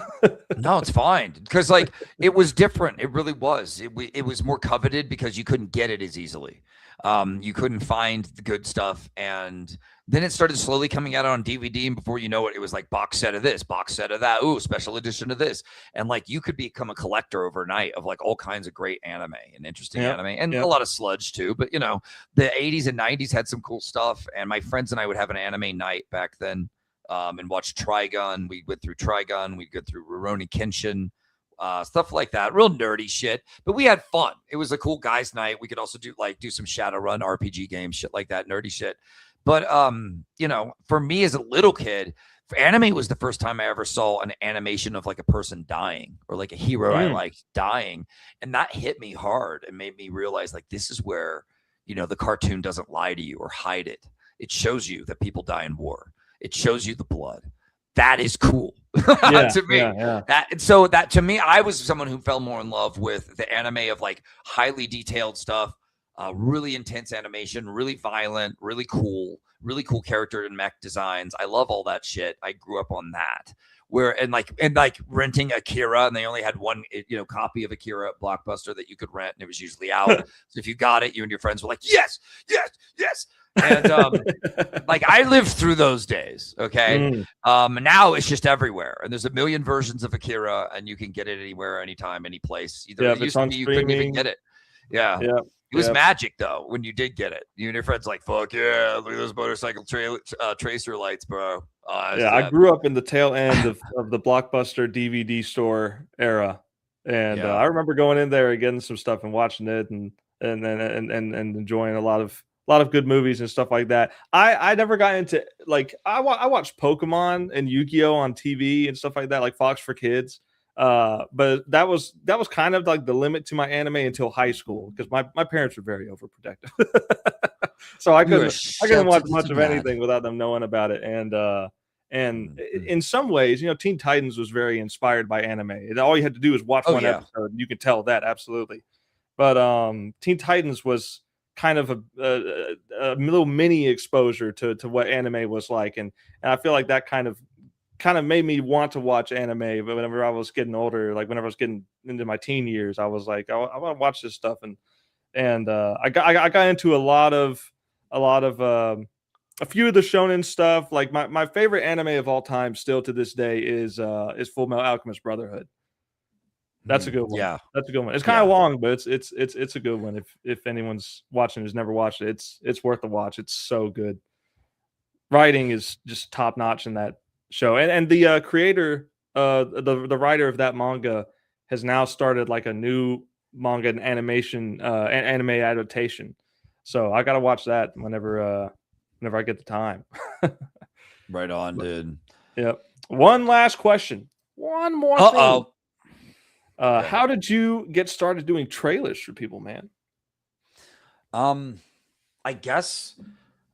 B: No, it's fine, because like it was different. It really was. It was more coveted because you couldn't get it as easily. You couldn't find the good stuff, and then it started slowly coming out on DVD, and before you know it, it was like box set of this, box set of that, special edition of this, and like you could become a collector overnight of like all kinds of great anime and interesting anime, and a lot of sludge too. But the 80s and 90s had some cool stuff, and my friends and I would have an anime night back then, and watch Trigun. We went through Trigun, we'd go through Rurouni Kenshin. Stuff like that, real nerdy shit, but we had fun. It was a cool guys' night. We could also do some Shadowrun RPG games, shit like that, nerdy shit. But for me as a little kid, anime was the first time I ever saw an animation of like a person dying, or like a hero I liked dying, and that hit me hard and made me realize like this is where the cartoon doesn't lie to you or hide it. It shows you that people die in war. It shows you the blood. That is cool to me. That to me, I was someone who fell more in love with the anime of like highly detailed stuff, really intense animation, really violent, really cool character and mech designs. I love all that shit. I grew up on that. And renting Akira, and they only had one copy of Akira at Blockbuster that you could rent, and it was usually out. So if you got it, you and your friends were like, yes. And like I lived through those days. Okay. Now it's just everywhere. And there's a million versions of Akira, and you can get it anywhere, anytime, any place. Either it used to be you couldn't even get it. Yeah. It was magic though when you did get it. You and your friends like, fuck yeah, look at those motorcycle tracer lights, bro.
A: I grew up in the tail end of the Blockbuster DVD store era, and I remember going in there and getting some stuff and watching it, and enjoying a lot of good movies and stuff like that. I never got into, like, I watched Pokemon and Yu-Gi-Oh on TV and stuff like that, like Fox for Kids. But that was kind of like the limit to my anime until high school, because my parents were very overprotective. So I couldn't watch much of anything without them knowing about it. And in some ways, you know, Teen Titans was very inspired by anime. All you had to do was watch one episode, and you could tell that, absolutely. But Teen Titans was kind of a little mini exposure to what anime was like, and I feel like that kind of made me want to watch anime. But whenever I was getting older, like whenever I was getting into my teen years, I was like, I want to watch this stuff, and I got into a few of the shonen stuff. Like my favorite anime of all time, still to this day, is Full Metal Alchemist Brotherhood. That's a good one.
B: Yeah,
A: that's a good one. It's kind of long, but it's a good one. If anyone's watching who's never watched it, it's worth the watch. It's so good. Writing is just top notch in that show, and the creator, the writer of that manga, has now started like a new manga and animation anime adaptation. So I gotta watch that whenever I get the time.
B: Right on, dude.
A: Yep. One last question. One more thing. How did you get started doing trailers for people, man?
B: I guess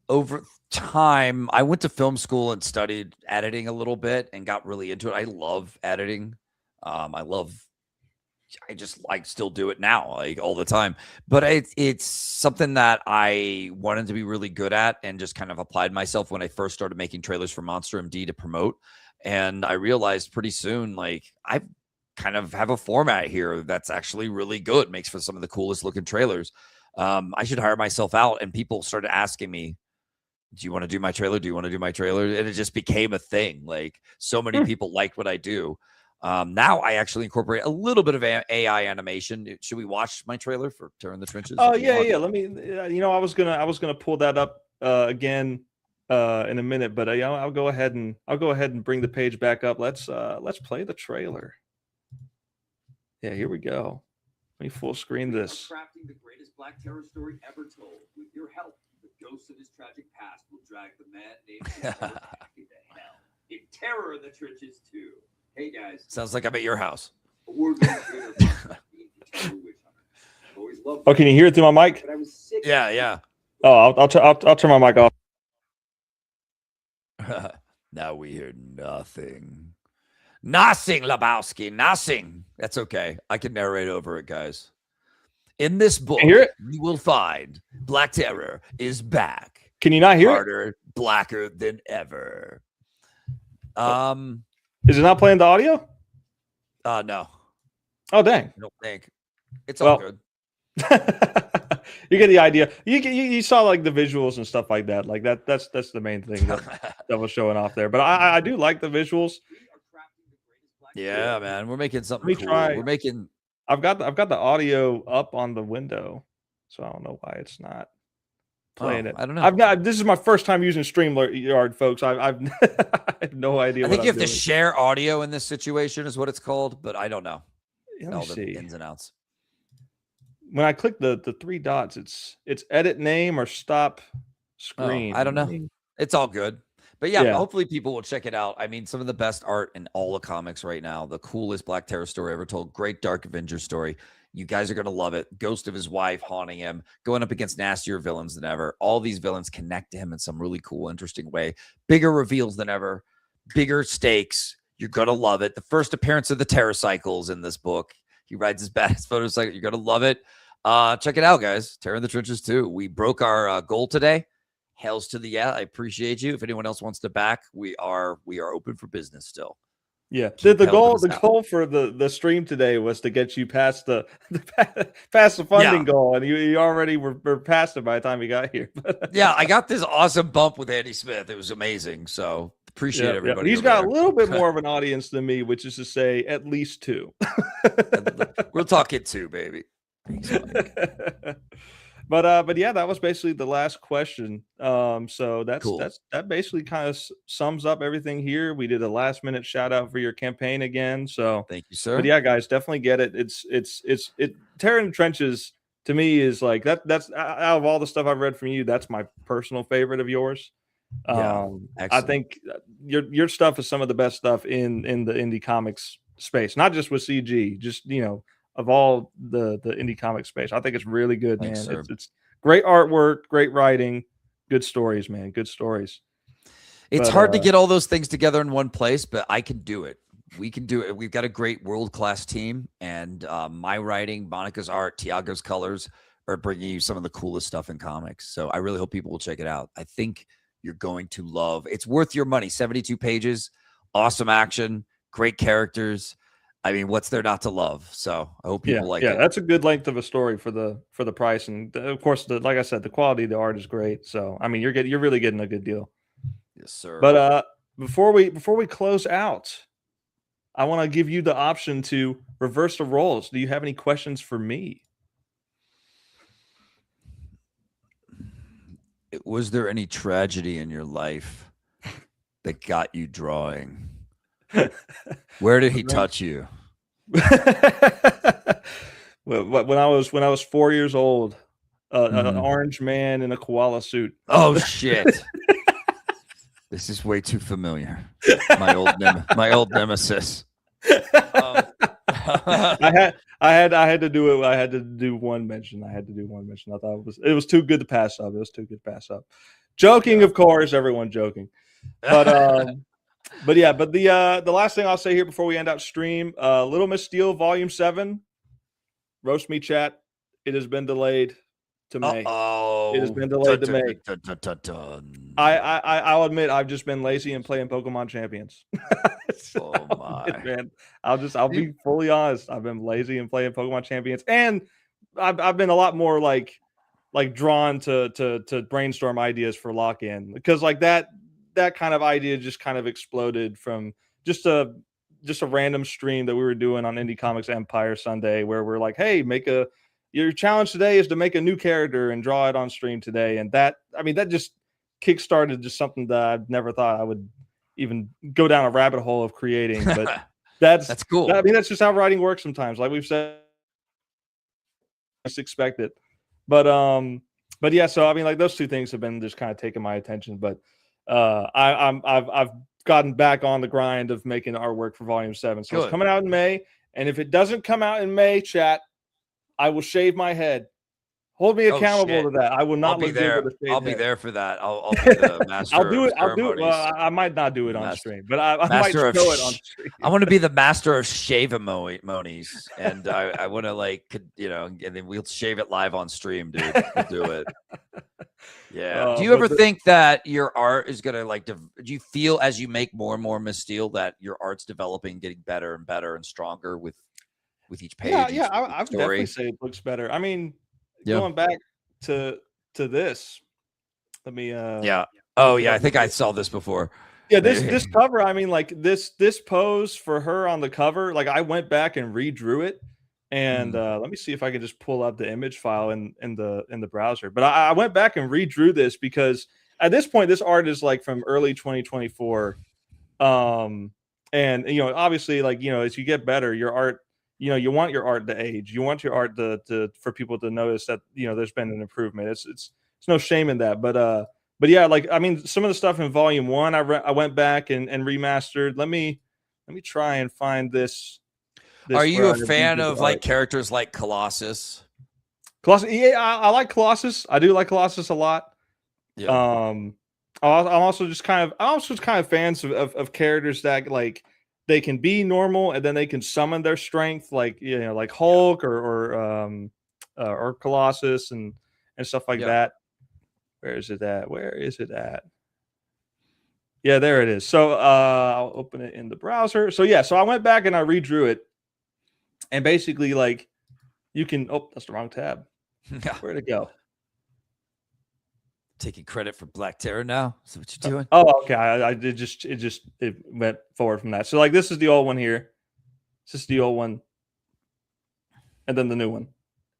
B: over time, I went to film school and studied editing a little bit and got really into it. I love editing. I still do it now, like all the time. But it's something that I wanted to be really good at, and just kind of applied myself when I first started making trailers for Monster MD to promote. And I realized pretty soon, like, I kind of have a format here that's actually really good, makes for some of the coolest looking trailers. I should hire myself out. And people started asking me, do you want to do my trailer? Do you want to do my trailer? And it just became a thing. Like, so many people liked what I do. Now I actually incorporate a little bit of AI animation. Should we watch my trailer for Terror in the Trenches?
A: Oh yeah. Let me. I was gonna pull that up again in a minute, but I'll go ahead and bring the page back up. Let's play the trailer. Yeah, here we go. Let me full screen this.
C: Crafting the greatest Black Terror story ever told. With your help, the ghost of his tragic past will drag the man named back into hell. In Terror in the Trenches 2. Hey guys.
B: Sounds like I'm at your house.
A: Oh, can you hear it through my mic?
B: Yeah.
A: Oh, I'll turn my mic off.
B: Now we hear nothing. Nothing, Lebowski. Nothing. That's okay. I can narrate over it, guys. In this book, you will find Black Terror is back.
A: Can you not hear
B: Harder, blacker than ever.
A: Is it not playing the audio?
B: No.
A: Oh, dang.
B: I don't think. It's all good.
A: You get the idea. You saw like the visuals and stuff like that. Like that's the main thing that was showing off there. But I do like the visuals.
B: Yeah, man. We're making something cool.
A: Try.
B: We're making.
A: I've got the audio up on the window, so I don't know why it's not playing it.
B: I don't know.
A: This is my first time using StreamYard, folks. I have no idea.
B: I think you have to share audio in this situation, is what it's called, but I don't know.
A: Let me see
B: the ins and outs.
A: When I click the three dots, it's edit name or stop screen.
B: I don't know. It's all good. But yeah, hopefully people will check it out. I mean, some of the best art in all the comics right now. The coolest Black Terror story ever told. Great Dark Avenger story. You guys are going to love it. Ghost of his wife haunting him, going up against nastier villains than ever. All these villains connect to him in some really cool, interesting way. Bigger reveals than ever. Bigger stakes. You're going to love it. The first appearance of the Terror Cycles in this book. He rides his badass motorcycle. You're going to love it. Check it out, guys. Terror in the Trenches 2. We broke our goal today. Hells to the yeah. I appreciate you. If anyone else wants to back, we are open for business still.
A: Yeah, the goal for the stream today was to get you past the funding goal, and you already were past it by the time you got here.
B: Yeah, I got this awesome bump with Andy Smith. It was amazing. So appreciate everybody.
A: He's got a little bit more of an audience than me, which is to say, at least 2.
B: We'll talk it 2, baby.
A: But yeah, that was basically the last question. So that basically kind of sums up everything here. We did a last minute shout out for your campaign again. So
B: thank you, sir.
A: But yeah, guys, definitely get it. It's Terror in the Trenches to me is like that's out of all the stuff I've read from you, that's my personal favorite of yours. I think your stuff is some of the best stuff in the indie comics space, not just with CG, just of all the indie comic space. I think it's really good, man. It's great artwork, great writing, good stories, man. Good stories.
B: It's hard to get all those things together in one place, but I can do it. We can do it. We've got a great world-class team, and my writing, Monica's art, Tiago's colors are bringing you some of the coolest stuff in comics. So I really hope people will check it out. I think you're going to love. It's worth your money. 72 pages, awesome action, great characters. I mean, what's there not to love? So I hope people like it.
A: Yeah, that's a good length of a story for the price, and of course, like I said, the quality of the art is great. So I mean, you're really getting a good deal.
B: Yes, sir.
A: But before we close out, I want to give you the option to reverse the roles. Do you have any questions for me?
B: Was there any tragedy in your life that got you drawing? Where did he touch you?
A: When I was 4 years old, an orange man in a koala suit.
B: Oh shit! This is way too familiar. My old nemesis.
A: I had to do it. I had to do one mention. I thought it was too good to pass up. Joking, of course, everyone joking. But yeah, the last thing I'll say here before we end out stream, Little Miss Steel Volume 7, Roast Me Chat. It has been delayed to May. It has been delayed to May. I'll admit I've just been lazy and playing Pokemon Champions. Man, I'll be fully honest. I've been lazy and playing Pokemon Champions, and I've been a lot more like drawn to brainstorm ideas for lock-in, because like that kind of idea just kind of exploded from just a random stream that we were doing on Indie Comics Empire Sunday, where we're like, hey, your challenge today is to make a new character and draw it on stream today. And that just kickstarted just something that I never thought I would even go down a rabbit hole of creating. But that's cool. That's just how writing works sometimes. Like we've said, just expect it. But yeah, so like those two things have been just kind of taking my attention. But I've gotten back on the grind of making artwork for Volume 7. So it's coming out in May. And if it doesn't come out in May, chat, I will shave my head. Hold me accountable to that. I will not
B: be there. I'll be there for that. I'll be the master.
A: I'll do it. Well, I might not do it on stream, but I might show it on stream.
B: I want to be the master of shave emojis, and I want to and then we'll shave it live on stream, dude. We'll do it. Yeah. Do you ever think that your art is gonna do you feel as you make more and more Miss Steel that your art's developing, getting better and better and stronger with each page?
A: Yeah. I would definitely say it looks better. I mean, going back to this, let me.
B: Yeah. Oh yeah, I think I saw this before.
A: Yeah, this cover. I mean, like this pose for her on the cover. Like I went back and redrew it. And let me see if I can just pull up the image file in the browser. But I went back and redrew this because at this point, this art is like from early 2024. And obviously, like as you get better, your art, you want your art to age. You want your art for people to notice that there's been an improvement. It's no shame in that. But yeah, like I mean, some of the stuff in Volume 1, I went back and remastered. Let me try and find this.
B: Are you a fan of like characters like Colossus?
A: Yeah, I like Colossus. I do like Colossus a lot. Yeah. I'm also just kind of fans of characters that like they can be normal and then they can summon their strength, like like Hulk or Colossus and stuff like that. Where is it at? Yeah, there it is. So I'll open it in the browser. So yeah, so I went back and I redrew it, and basically like you can. Oh, that's the wrong tab. Where'd it go?
B: Taking credit for Black Terror now. Is that what you're doing?
A: Oh, okay. It went forward from that. So like this is the old one here. This is the old one, and then the new one.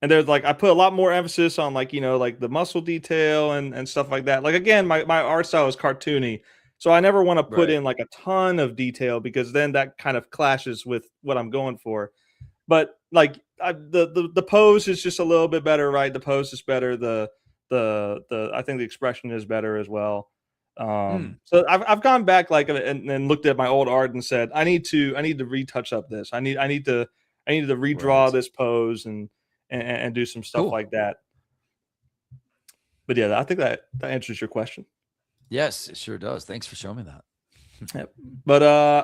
A: And there's like I put a lot more emphasis on like like the muscle detail and stuff like that. Like again, my art style is cartoony, so I never want to put in like a ton of detail because then that kind of clashes with what I'm going for. But like the pose is just a little bit better, right? The pose is better. The I think the expression is better as well. So I've gone back like and looked at my old art and said I need to retouch up this. I need to redraw this pose and do some stuff like that. But yeah, I think that answers your question.
B: Yes, it sure does. Thanks for showing me that.
A: Yep. But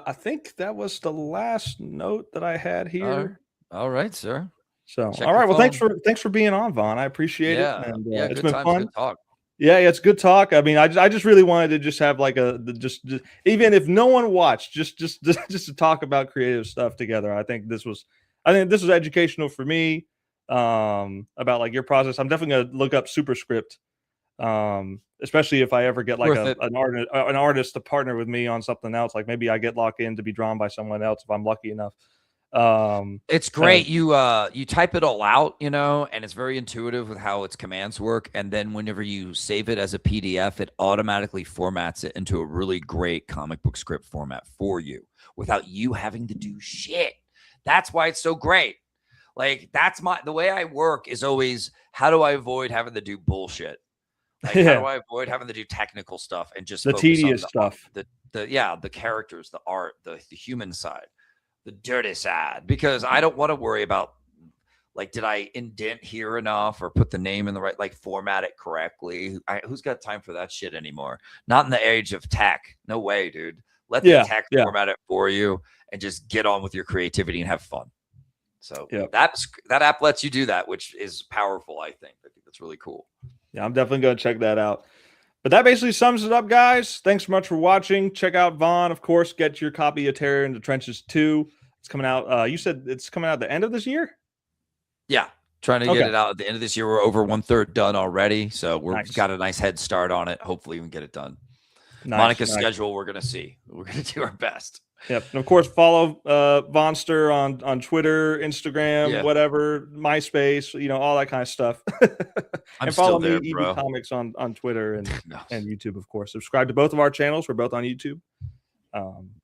A: I think that was the last note that I had here.
B: All right, sir.
A: So all right, well thanks for being on, Vaughn. I appreciate it. And it's been fun.
B: Good talk.
A: Yeah, it's good talk. I mean, I just really wanted to just have like just even if no one watched, just to talk about creative stuff together. I think this was educational for me. About like your process. I'm definitely gonna look up Superscript. Especially if I ever get like an artist to partner with me on something else. Like maybe I get locked in to be drawn by someone else if I'm lucky enough.
B: It's great. You type it all out, and it's very intuitive with how its commands work. And then whenever you save it as a PDF, it automatically formats it into a really great comic book script format for you without you having to do shit. That's why it's so great. Like the way I work is always, how do I avoid having to do bullshit? Like, how do I avoid having to do technical stuff and just
A: the tedious stuff?
B: The characters, the art, the human side, the dirty side, because I don't want to worry about like, did I indent here enough or put the name in the right, like format it correctly? Who's got time for that shit anymore? Not in the age of tech. No way, dude. Let the tech format it for you and just get on with your creativity and have fun. So that app lets you do that, which is powerful. I think that's really cool.
A: Yeah, I'm definitely going to check that out. But that basically sums it up, guys. Thanks so much for watching. Check out Vaughn, of course. Get your copy of Terror in the Trenches 2. It's coming out. You said it's coming out at the end of this year?
B: Yeah, trying to get it out at the end of this year. We're over 1/3 done already, so we've got a nice head start on it. Hopefully, we can get it done. Monica's schedule, we're going to see. We're going to do our best.
A: Yep. And of course, follow VONSTER on Twitter, Instagram, whatever, MySpace, all that kind of stuff. And follow me, EB Comics on Twitter and YouTube, of course. Subscribe to both of our channels. We're both on YouTube.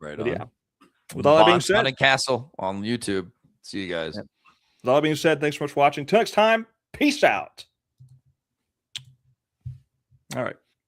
B: Right on.
A: Yeah. With all that being said,
B: Haunted Castle on YouTube. See you guys.
A: Yep. With all that being said, thanks so much for watching. Till next time, peace out. All right.